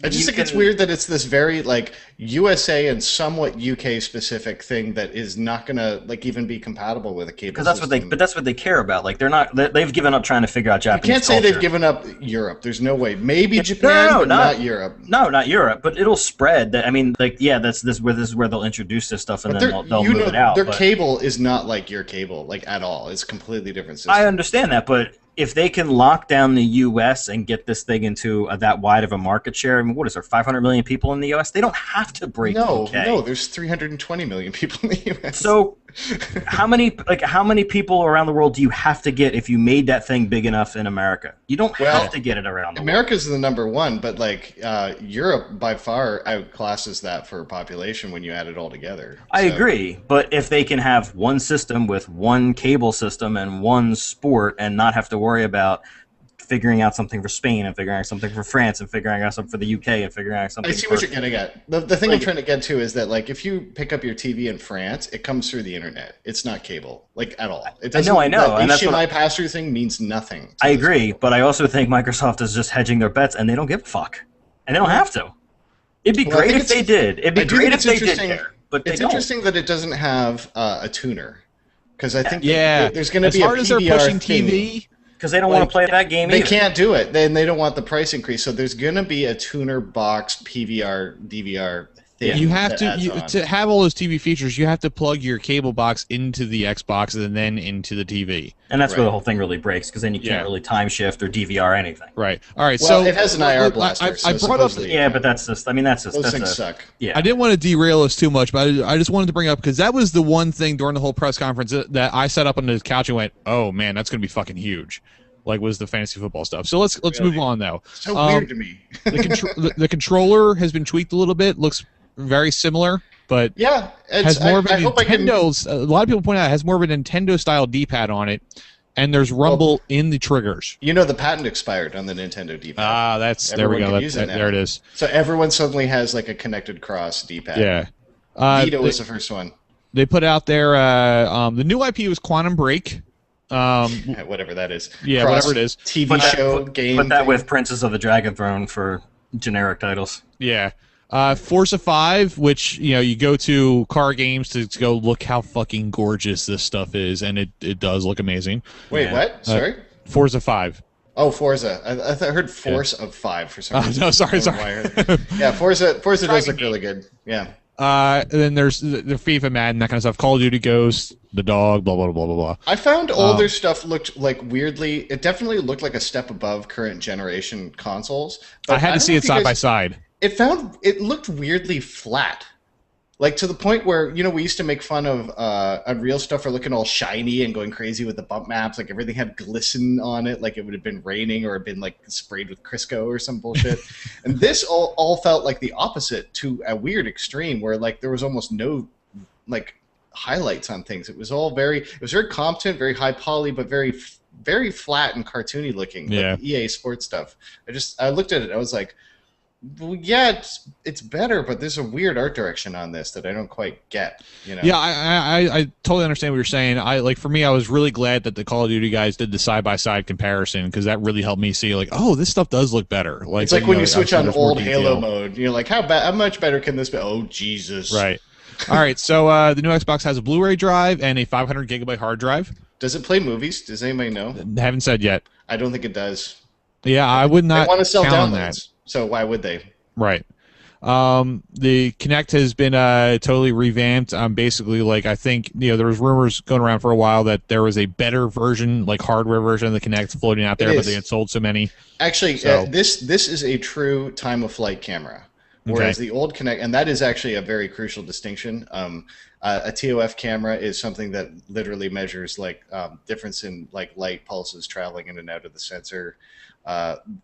I just think it's weird that it's this very like USA and somewhat UK specific thing that is not going to like even be compatible with a cable system. But that's what they care about. Like they've given up trying to figure out Japanese. You can't say culture. They've given up Europe. There's no way. Maybe Japan, but not Europe. No, not Europe. But it'll spread. I mean, like this is where they'll introduce this stuff and then they'll move it out. Their cable is not like your cable, like at all. It's a completely different system. I understand that, but if they can lock down the U.S. and get this thing into that wide of a market share, I mean, what is there, 500 million people in the U.S.? They don't have to break the UK. No, there's 320 million people in the U.S. So how many people around the world do you have to get if you made that thing big enough in America? You don't have to get it around the world. America's the #1, but like Europe by far outclasses that for population when you add it all together. I agree, but if they can have one system with one cable system and one sport and not have to worry about figuring out something for Spain and figuring out something for France and figuring out something for the UK and figuring out something. I see what you're getting at. The thing I'm trying to get to is that like if you pick up your TV in France, it comes through the internet. It's not cable, like at all. It doesn't, I know. That HDMI pass-through thing means nothing. I agree, but I also think Microsoft is just hedging their bets, and they don't give a fuck, and they don't have to. It'd be great if they did. It'd be great if they did care, but they don't. It's interesting that it doesn't have a tuner, because I think there's going to be a PVR as they're pushing TV. Because they don't want to play that game either. They can't do it. Then they don't want the price increase. So there's going to be a tuner box PVR DVR thing. You have to have all those TV features. You have to plug your cable box into the Xbox and then into the TV. And that's where the whole thing really breaks, because then you can't really time shift or DVR anything. Right. All right. Well, so it has an IR blaster. I brought up. But that's just. I mean, that's just. Those things suck. Yeah. I didn't want to derail us too much, but I just wanted to bring up because that was the one thing during the whole press conference that I sat up on the couch and went, "Oh man, that's going to be fucking huge." Like was the fantasy football stuff. So let's move on though. So weird to me. the controller has been tweaked a little bit. Looks very similar, but has more of a Nintendo's. A lot of people point out it has more of a Nintendo style D-pad on it, and there's rumble in the triggers. You know the patent expired on the Nintendo D-pad. Ah, there we go. There it is. So everyone suddenly has like a connected cross D-pad. Yeah. Vita was the first one. They put out their the new IP was Quantum Break. Whatever that is. Yeah, whatever it is. TV show, game. Put that with Princess of the Dragon Throne for generic titles. Yeah. Forza 5, which, you go to car games to go look how fucking gorgeous this stuff is, and it does look amazing. Wait, what? Sorry? Forza 5. Oh, Forza. I heard Force of 5 for some reason. No, sorry. Yeah, Forza does look really good. Yeah. And then there's the FIFA, Madden, that kind of stuff. Call of Duty Ghost, the dog, blah, blah, blah, blah, blah. I found all their stuff looked like weirdly... It definitely looked like a step above current generation consoles. I had to see it side by side. It looked weirdly flat. Like, to the point where, we used to make fun of Unreal stuff for looking all shiny and going crazy with the bump maps. Like, everything had glisten on it, like it would have been raining or been, like, sprayed with Crisco or some bullshit. And this all felt like the opposite to a weird extreme where, like, there was almost no, like, highlights on things. It was very competent, very high poly, but very, very flat and cartoony looking. Yeah. Like EA Sports stuff. I looked at it, I was like, well, yeah, it's better, but there's a weird art direction on this that I don't quite get. Yeah, I totally understand what you're saying. For me, I was really glad that the Call of Duty guys did the side by side comparison because that really helped me see this stuff does look better. Like it's like when you switch on old Halo mode, you're like, how much better can this be? Oh Jesus! Right. All right. So the new Xbox has a Blu-ray drive and a 500 gigabyte hard drive. Does it play movies? Does anybody know? Haven't said yet. I don't think it does. Yeah, I would not. They want to sell downloads. That. So why would they? Right. The Kinect has been totally revamped. Basically, like, I think, you know, there was rumors going around for a while that there was a better version, like hardware version of the Kinect floating out there, but they had sold so many. Actually, this is a true time of flight camera. Whereas the old Kinect, and that is actually a very crucial distinction. A TOF camera is something that literally measures like difference in like light pulses traveling in and out of the sensor.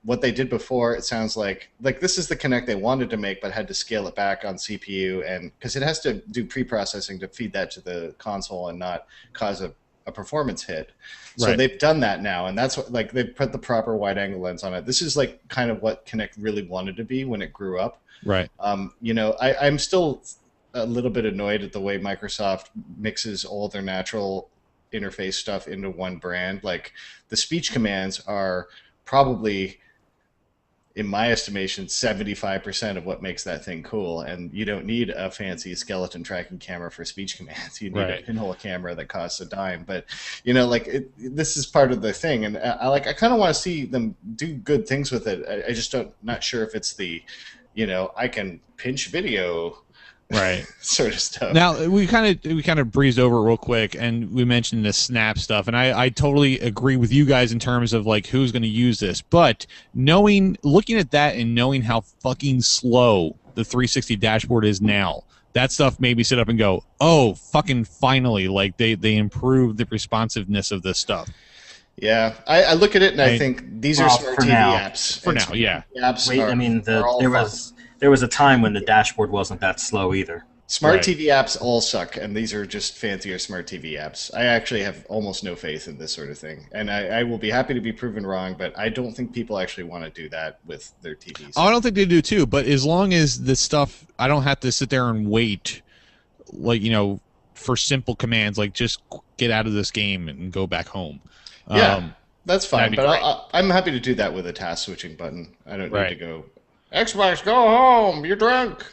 What they did before, it sounds like this is the Kinect they wanted to make, but had to scale it back on CPU, and because it has to do pre-processing to feed that to the console and not cause a performance hit. So they've done that now, and that's what, like, they've put the proper wide-angle lens on it. This is like kind of what Kinect really wanted to be when it grew up. Right. You know, I'm still a little bit annoyed at the way Microsoft mixes all their natural interface stuff into one brand. Like, the speech commands are probably, in my estimation, 75% of what makes that thing cool. And you don't need a fancy skeleton tracking camera for speech commands. You need a pinhole camera that costs a dime. But, you know, like, this is part of the thing. And I kind of want to see them do good things with it. I just not sure if it's the, you know, I can pinch video sort of stuff. Now we kind of breezed over it real quick, and we mentioned the Snap stuff, and I totally agree with you guys in terms of like who's going to use this. But looking at that and knowing how fucking slow the 360 dashboard is now, that stuff made me sit up and go, oh, fucking finally! Like they improved the responsiveness of this stuff. Yeah, I look at it and I think these are smart TV apps. For now, yeah. Apps I mean, there was a time when the dashboard wasn't that slow either. Smart TV apps all suck, and these are just fancier smart TV apps. I actually have almost no faith in this sort of thing, and I will be happy to be proven wrong, but I don't think people actually want to do that with their TVs. Oh, I don't think they do too, but as long as the stuff, I don't have to sit there and wait, like, you know, for simple commands, like just get out of this game and go back home. Yeah, that's fine, but I'm happy to do that with a task switching button. I don't need to go, Xbox, go home, you're drunk.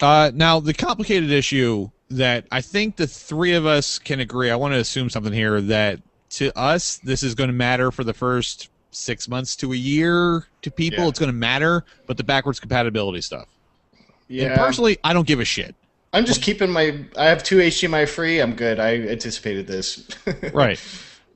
Now, the complicated issue that I think the three of us can agree, I want to assume something here, that to us, this is going to matter for the first 6 months to a year to people. It's going to matter, but the backwards compatibility stuff. Yeah. And personally, I don't give a shit. I'm just keeping I have 2 HDMI free. I'm good. I anticipated this. Right.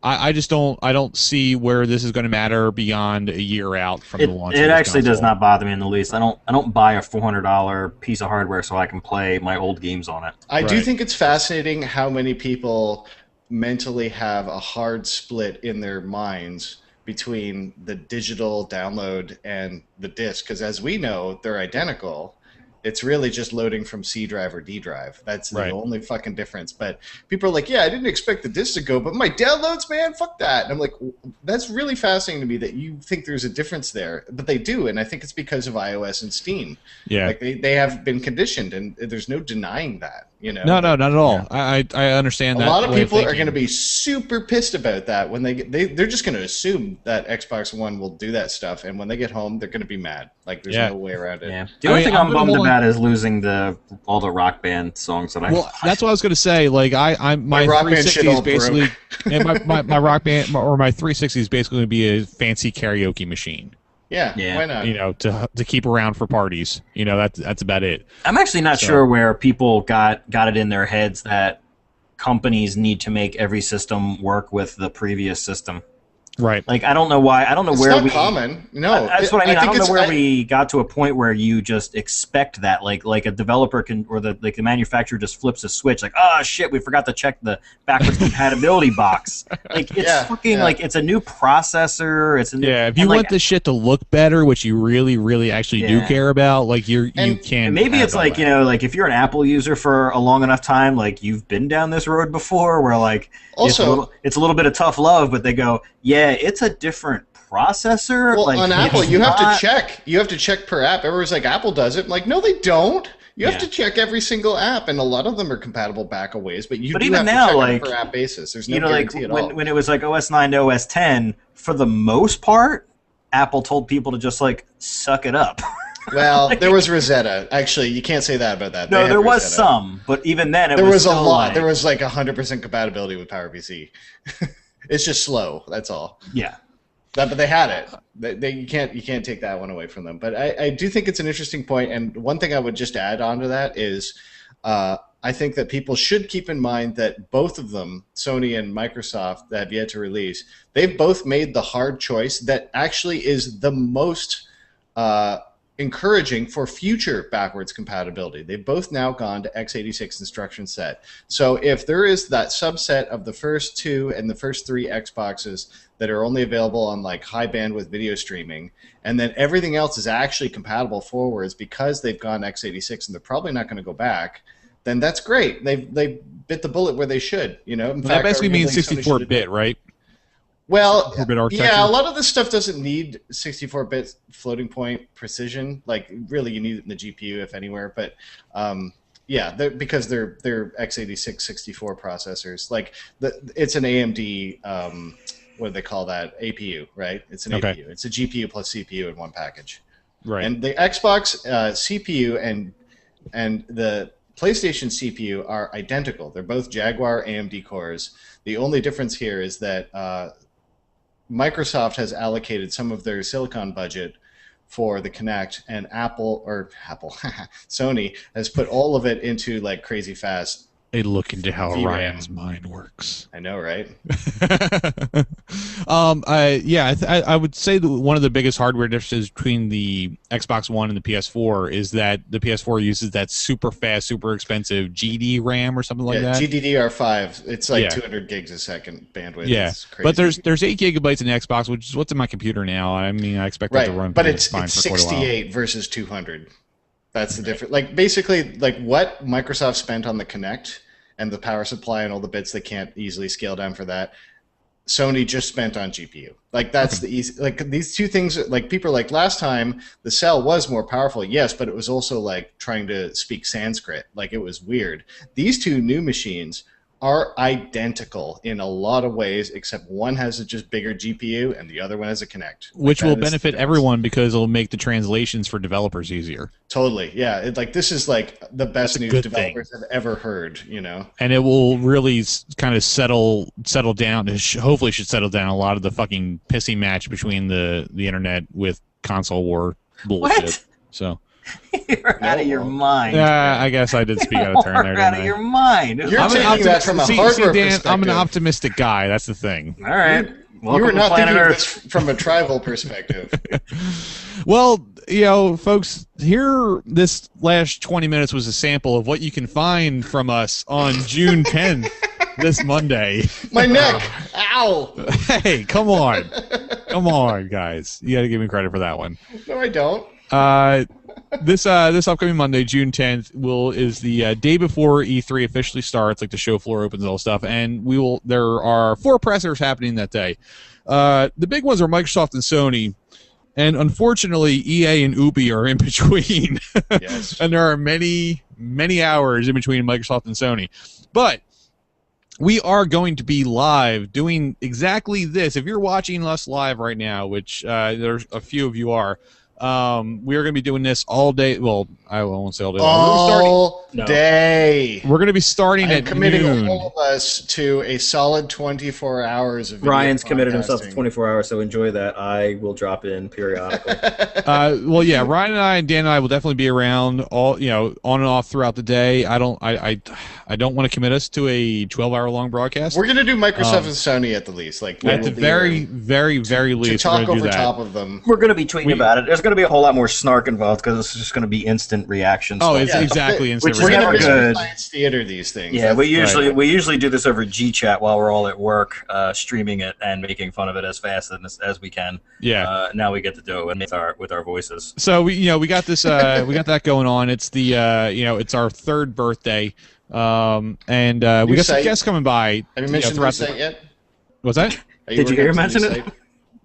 I just don't see where this is going to matter beyond a year out from the launch. It actually does not bother me in the least. I don't buy a $400 piece of hardware so I can play my old games on it. I do think it's fascinating how many people mentally have a hard split in their minds between the digital download and the disc, because as we know, they're identical. It's really just loading from C drive or D drive. That's the only fucking difference. But people are like, yeah, I didn't expect the disc to go, but my downloads, man, fuck that. And I'm like, that's really fascinating to me that you think there's a difference there. But they do, and I think it's because of iOS and Steam. Yeah. Like they have been conditioned, and there's no denying that. You know? No, not at all. Yeah. I understand that. A lot of people are going to be super pissed about that when they're just going to assume that Xbox One will do that stuff, and when they get home, they're going to be mad. Like there's no way around it. Yeah. The only thing I'm bummed about is losing all the Rock Band songs that I. Well, that's what I was going to say. Like my Rock 360 is basically, and my Rock Band or my 360 is basically going to be a fancy karaoke machine. Yeah, why not? You know, to keep around for parties. You know, that's about it. I'm actually not sure where people got it in their heads that companies need to make every system work with the previous system. Right. Like, I don't know why. I don't know where it's not common. No. That's what I mean. I don't know where we got to a point where you just expect that. Like a developer can, or the manufacturer just flips a switch. Like, oh, shit, we forgot to check the backwards compatibility box. Like, it's fucking, like, it's a new processor. It's a new, if you want the shit to look better, which you really, really actually do care about, like, you can't. Maybe it's like, you know, like, if you're an Apple user for a long enough time, like, you've been down this road before where, like, also, it's a little bit of tough love, but they go, yeah, it's a different processor. Well, like, on Apple, you have to check. You have to check per app. Everyone's like, Apple does it. I'm like, no, they don't. You have to check every single app, and a lot of them are compatible back a ways, but you do even have now, to check like, on a per app basis. There's no guarantee at all. When it was like OS 9 to OS 10, for the most part, Apple told people to just like suck it up. Well, there was Rosetta. Actually, you can't say that about that. No, there was some, but even then, there was a lot. There was like 100% compatibility with PowerPC. It's just slow. That's all. Yeah. But they had it. You can't take that one away from them. But I do think it's an interesting point. And one thing I would just add on to that is I think that people should keep in mind that both of them, Sony and Microsoft, that have yet to release, they've both made the hard choice that actually is the most encouraging for future backwards compatibility. They've both now gone to x86 instruction set. So if there is that subset of the first 2 and the first 3 Xboxes that are only available on like high bandwidth video streaming, and then everything else is actually compatible forwards because they've gone x86 and they're probably not going to go back, then that's great. They bit the bullet where they should. In fact, that basically means 64-bit, right? Well, yeah, a lot of this stuff doesn't need 64-bit floating point precision. Like, really, you need it in the GPU, if anywhere. But yeah, because they're x86 64 processors. Like, it's an AMD. What do they call that? APU, right? It's an APU. It's a GPU plus CPU in one package. Right. And the Xbox CPU and the PlayStation CPU are identical. They're both Jaguar AMD cores. The only difference here is that Microsoft has allocated some of their silicon budget for the Kinect, and Sony has put all of it into like crazy fast. A look into how VRAM. Ryan's mind works. I know, right? I would say that one of the biggest hardware differences between the Xbox One and the PS4 is that the PS4 uses that super fast, super expensive GD RAM or something like that. GDDR5. It's like 200 gigs a second bandwidth. Yeah, it's crazy. but there's 8 gigabytes in the Xbox, which is what's in my computer now. I mean, I expect that to run. But it's fine for quite a while. 68 versus 200. That's the difference. Like, basically, like what Microsoft spent on the Kinect and the power supply and all the bits they can't easily scale down for that, Sony just spent on GPU. Like, that's the easy. Like, these two things. Like, people are like, last time the Cell was more powerful, yes, but it was also like trying to speak Sanskrit. Like, it was weird. These two new machines are identical in a lot of ways, except one has a just bigger GPU and the other one has a Kinect. Which will benefit everyone because it'll make the translations for developers easier. Totally, yeah. Like, this is like the best news developers have ever heard, And it will really kind of settle down. Hopefully, should settle down a lot of the fucking pissing match between the internet with console war bullshit. What? So. You're out of your mind. Yeah, I guess I did speak out of turn there. You're out of your mind. You're taking that from a hardware Dan, perspective. I'm an optimistic guy. That's the thing. All right. You were not thinking of this from a tribal perspective. Well, folks, here this last 20 minutes was a sample of what you can find from us on June 10th, this Monday. My neck! Ow! Hey, come on. Come on, guys. You got to give me credit for that one. No, I don't. This upcoming Monday, June 10th, is the day before E3 officially starts, like the show floor opens and all stuff, and there are 4 pressers happening that day. The big ones are Microsoft and Sony, and unfortunately, EA and Ubi are in between. Yes. And there are many, many hours in between Microsoft and Sony. But we are going to be live doing exactly this. If you're watching us live right now, which there's a few of you are, we are going to be doing this all day. Well, I won't say all day. All day. We're going to be starting at committing noon. all of us to a solid 24 hours of video Ryan's committed himself to podcasting. 24 hours, so enjoy that. I will drop in periodically. Well, yeah, Ryan and I and Dan and I will definitely be around all on and off throughout the day. I don't want to commit us to a 12-hour long broadcast. We're going to do Microsoft and Sony at the least. Like, at the very, very, very least, to talk we're going to do over that. top of them. We're going to be tweeting about it. There's going to be a whole lot more snark involved because it's just going to be instant reactions. Oh, it's exactly instant Which is never reaction. good. Science theater, these things. Yeah, we usually do this over G-Chat while we're all at work, streaming it and making fun of it as fast as we can. Yeah. Now we get to do it with our voices. So we got this we got that going on. It's the it's our 3rd birthday, and we got some guests coming by. Have you mentioned the site yet? What's that? Did you hear him mention it?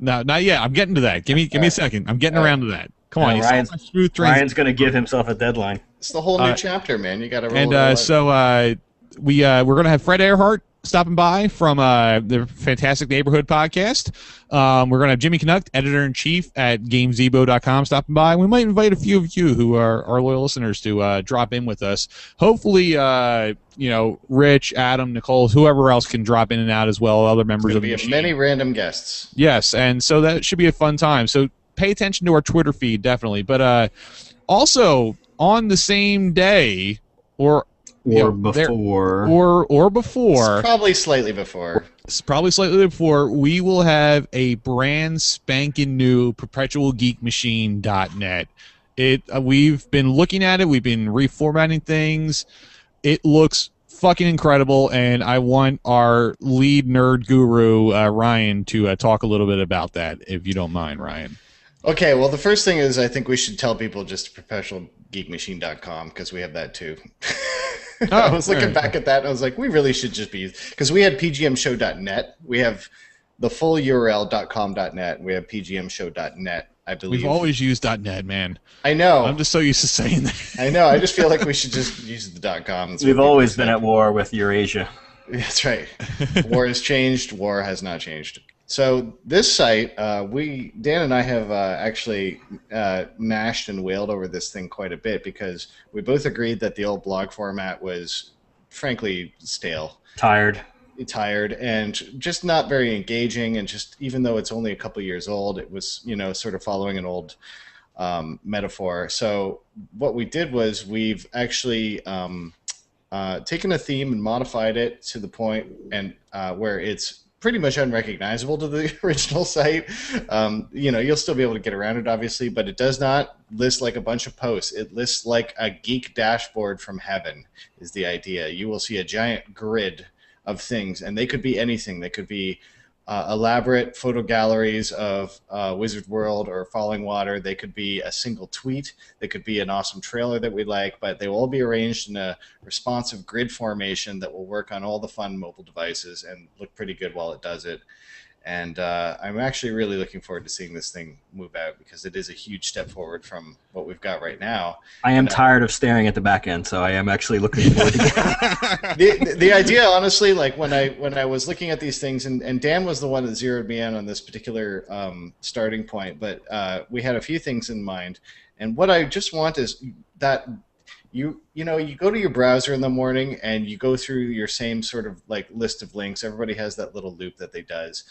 No, not yet. I'm getting to that. Give me a second. I'm getting around to that. Come on, Ryan's going to give himself a deadline. It's the whole new chapter, man. You got to roll. And so we're going to have Fred Earhart stopping by from the Fantastic Neighborhood podcast. We're going to have Jimmy Canuck, editor-in-chief at GameZebo.com, stopping by. We might invite a few of you who are our loyal listeners to drop in with us. Hopefully, Rich, Adam, Nicole, whoever else can drop in and out as well, other members of the machine. Many random guests. Yes, and so that should be a fun time. So pay attention to our Twitter feed, definitely. But also, on the same day, or before. It's probably slightly before. We will have a brand spanking new perpetualgeekmachine.net. We've been looking at it. We've been reformatting things. It looks fucking incredible, and I want our lead nerd guru, Ryan, to talk a little bit about that, if you don't mind, Ryan. Okay, well, the first thing is I think we should tell people just perpetualgeekmachine.com, because we have that too. I was looking back at that, and I was like, we really should just be... Because we had pgmshow.net. We have the full URL .com.net. We have pgmshow.net, I believe. We've always used .net, man. I know. I'm just so used to saying that. I know. I just feel like we should just use the .com. We've always been at war with Eurasia. That's right. War has changed. War has not changed. So this site, Dan and I have actually gnashed and wailed over this thing quite a bit, because we both agreed that the old blog format was, frankly, stale. Tired, and just not very engaging, and just, even though it's only a couple years old, it was, sort of following an old metaphor. So what we did was we've actually taken a theme and modified it to the point and where it's pretty much unrecognizable to the original site. You'll still be able to get around it, obviously, but it does not list like a bunch of posts. It lists like a geek dashboard from heaven is the idea. You will see a giant grid of things, and they could be anything. They could be elaborate photo galleries of Wizard World or Falling Water. They could be a single tweet. They could be an awesome trailer that we like, but they will all be arranged in a responsive grid formation that will work on all the fun mobile devices and look pretty good while it does it. And I'm actually really looking forward to seeing this thing move out, because it is a huge step forward from what we've got right now. I am tired of staring at the back end, so I am actually looking forward to the idea, honestly, like when I was looking at these things, and Dan was the one that zeroed me in on this particular starting point, but we had a few things in mind, and what I just want is that you go to your browser in the morning and you go through your same sort of like list of links. Everybody has that little loop that they does.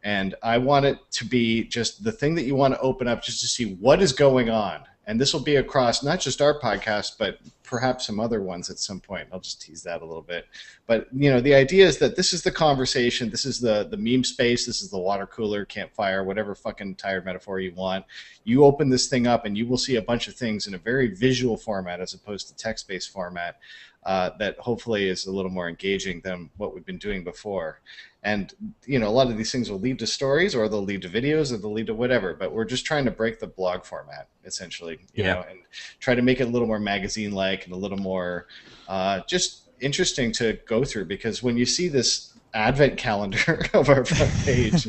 And I want it to be just the thing that you want to open up just to see what is going on. And this will be across not just our podcast, but perhaps some other ones at some point. I'll just tease that a little bit. But, the idea is that this is the conversation. This is the meme space. This is the water cooler, campfire, whatever fucking tired metaphor you want. You open this thing up and you will see a bunch of things in a very visual format as opposed to text-based format that hopefully is a little more engaging than what we've been doing before. And, a lot of these things will lead to stories, or they'll lead to videos, or they'll lead to whatever. But we're just trying to break the blog format, essentially, you know, and try to make it a little more magazine-like and a little more just interesting to go through. Because when you see this advent calendar of our front page,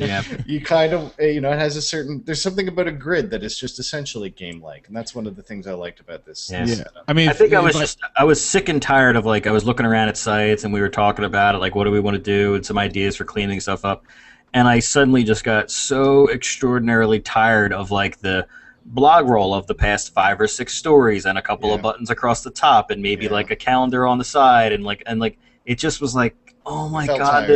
you kind of, it has a certain, there's something about a grid that is just essentially game-like. And that's one of the things I liked about this. I mean, I think I was sick and tired of, like, I was looking around at sites and we were talking about it, like, what do we want to do, and some ideas for cleaning stuff up. And I suddenly just got so extraordinarily tired of, like, the blog roll of the past 5 or 6 stories and a couple of buttons across the top and maybe like a calendar on the side, and it just was like, oh my God, tired.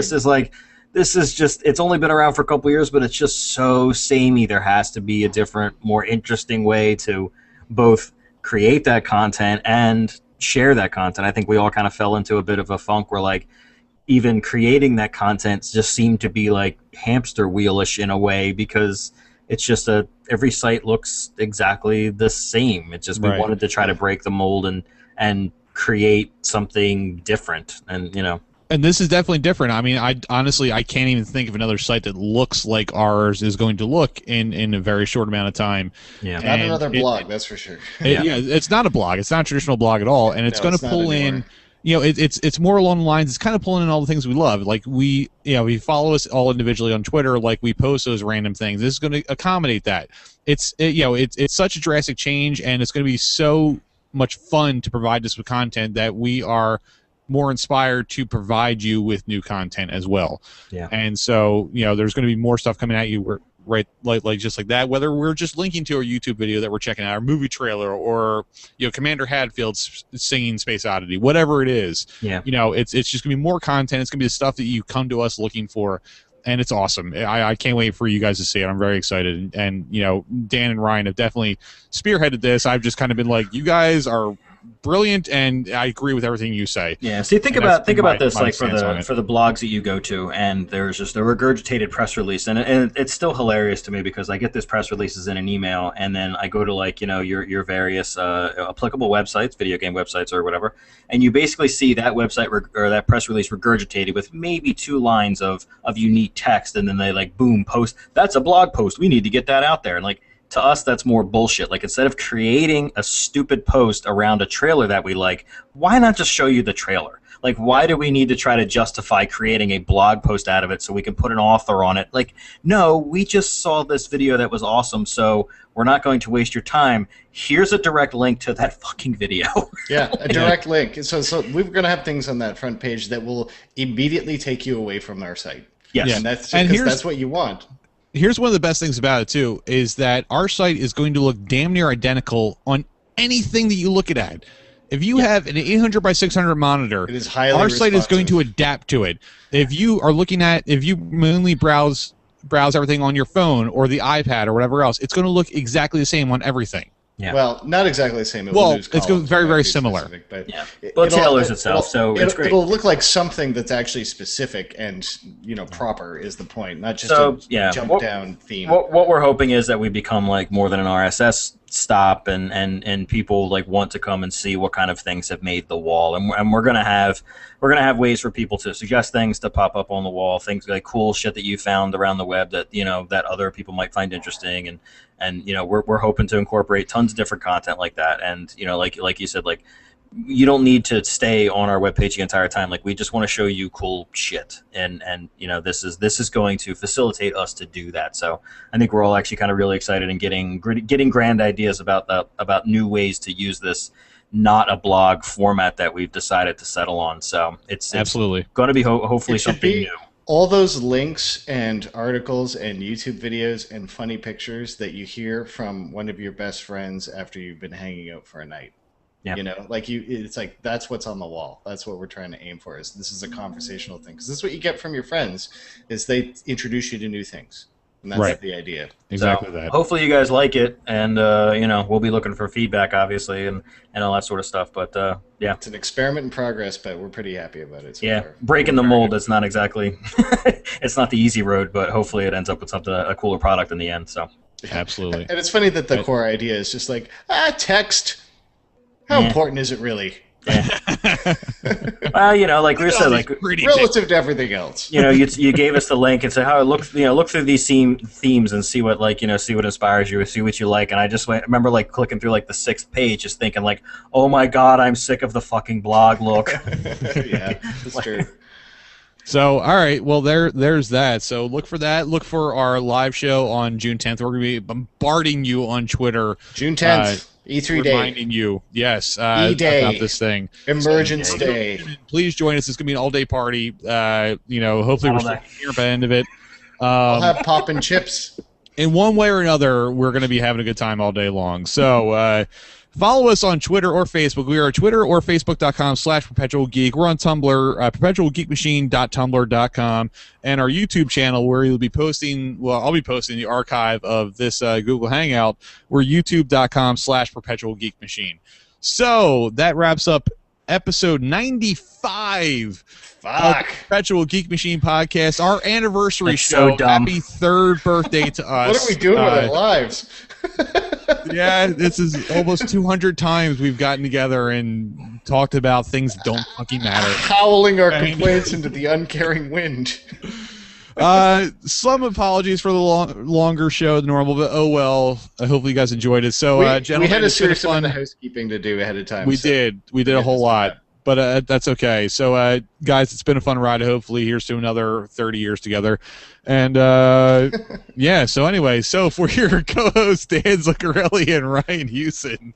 This is just, it's only been around for a couple years, but it's just so samey. There has to be a different, more interesting way to both create that content and share that content. I think we all kind of fell into a bit of a funk where, like, even creating that content just seemed to be like hamster wheel-ish in a way, because it's just every site looks exactly the same. It's just we wanted to try to break the mold and create something different, and And this is definitely different. I mean, I can't even think of another site that looks like ours is going to look in a very short amount of time. Yeah, not another blog, that's for sure. It's not a blog. It's not a traditional blog at all, and it's going to pull in. It's more along the lines. It's kind of pulling in all the things we love. Like we follow us all individually on Twitter. Like we post those random things. This is going to accommodate that. It's such a drastic change, and it's going to be so much fun to provide us with content that we are more inspired to provide you with new content as well. Yeah. And so, you know, there's going to be more stuff coming at you right like just like that, whether we're just linking to a YouTube video that we're checking out, our movie trailer, or, you know, Commander Hadfield's singing Space Oddity, whatever it is. Yeah. You know, it's just going to be more content. It's going to be the stuff that you come to us looking for. And it's awesome. I can't wait for you guys to see it. I'm very excited. And, you know, Dan and Ryan have definitely spearheaded this. I've just kind of been like, you guys are brilliant, and I agree with everything you say. Yeah. See, think about this, like for the blogs that you go to, and there's just a regurgitated press release, and it's still hilarious to me because I get this press releases in an email, and then I go to, like, you know, your various applicable websites, video game websites or whatever, and you basically see that website or that press release regurgitated with maybe 2 lines of unique text, and then they, like, boom, post, that's a blog post, we need to get that out there. And, like, to us, that's more bullshit. Like, instead of creating a stupid post around a trailer that we like, why not just show you the trailer? Like, why do we need to try to justify creating a blog post out of it so we can put an author on it? Like, no, we just saw this video that was awesome, so we're not going to waste your time. Here's a direct link to that fucking video. Yeah, a direct link. So we're going to have things on that front page that will immediately take you away from our site. Yes. And that's what you want. Here's one of the best things about it, too, is that our site is going to look damn near identical on anything that you look at. If you have an 800 by 600 monitor, it is highly our responsive. site is going to adapt to it. If you are if you mainly browse everything on your phone or the iPad or whatever else, it's going to look exactly the same on everything. Yeah. Well, not exactly the same. It's very, very similar. Specific, but yeah. Well, it tailors itself, so it's great. It'll look like something that's actually specific and, you know, proper is the point, not just jump down theme. What we're hoping is that we become, like, more than an RSS stop, and people, like, want to come and see what kind of things have made the wall, and we're gonna have ways for people to suggest things to pop up on the wall, things like cool shit that you found around the web that, you know, that other people might find interesting, and you know, we're hoping to incorporate tons of different content like that. And, you know, like you said, like, you don't need to stay on our webpage the entire time. Like, we just want to show you cool shit, and you know, this is going to facilitate us to do that. So I think we're all actually kind of really excited and getting grand ideas about new ways to use this, not a blog format that we've decided to settle on. So it's absolutely going to be hopefully something new. All those links and articles and YouTube videos and funny pictures that you hear from one of your best friends after you've been hanging out for a night. Yeah. You know, like, it's like, that's what's on the wall. That's what we're trying to aim for. This is a conversational thing, because this is what you get from your friends, is they introduce you to new things. And that's the idea. Exactly so that. Hopefully you guys like it, and you know, we'll be looking for feedback, obviously, and all that sort of stuff. But yeah, it's an experiment in progress, but we're pretty happy about it. So far. Breaking the mold. It's not exactly, it's not the easy road, but hopefully it ends up with a cooler product in the end. So absolutely. And it's funny that the core idea is just like, text. How important is it really? Yeah. Well, you know, like we said, like relative to everything else. You know, you gave us the link and said, "How look through these themes and see what, like, you know, see what inspires you, see what you like." And I just remember, like, clicking through, like, the 6th page, just thinking, like, "Oh my God, I'm sick of the fucking blog look." Yeah, that's true. So, all right, well, there's that. So look for that. Look for our live show on June 10th. We're going to be bombarding you on Twitter. June 10th. E3 Day. Reminding you, yes, E-Day. about this thing. Emergence Day. Please join us. It's going to be an all-day party. You know, hopefully we're still here by the end of it. I'll have pop and chips. In one way or another, we're going to be having a good time all day long. So follow us on Twitter or Facebook. We are at Twitter or Facebook.com/Perpetual Geek. We're on Tumblr, perpetualgeekmachine.tumblr.com, and our YouTube channel, where you'll be posting, well, I'll be posting the archive of this Google Hangout. We're youtube.com/Perpetual Geek Machine. So that wraps up episode 95 of Perpetual Geek Machine podcast, our anniversary show. So dumb. Happy 3rd birthday to us. What are we doing with our lives? Yeah, this is almost 200 times we've gotten together and talked about things that don't fucking matter. Howling our complaints into the uncaring wind. Some apologies for the longer show than normal, but oh well. Hopefully you guys enjoyed it. So, gentlemen, we had a serious amount of housekeeping to do ahead of time. We did a whole lot. But that's okay. So, guys, it's been a fun ride. Hopefully, here's to another 30 years together. And, yeah, so anyway, so for your co-hosts, Dan Zuccarelli and Ryan Hewson,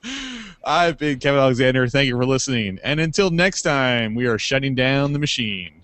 I've been Kevin Alexander. Thank you for listening. And until next time, we are shutting down the machine.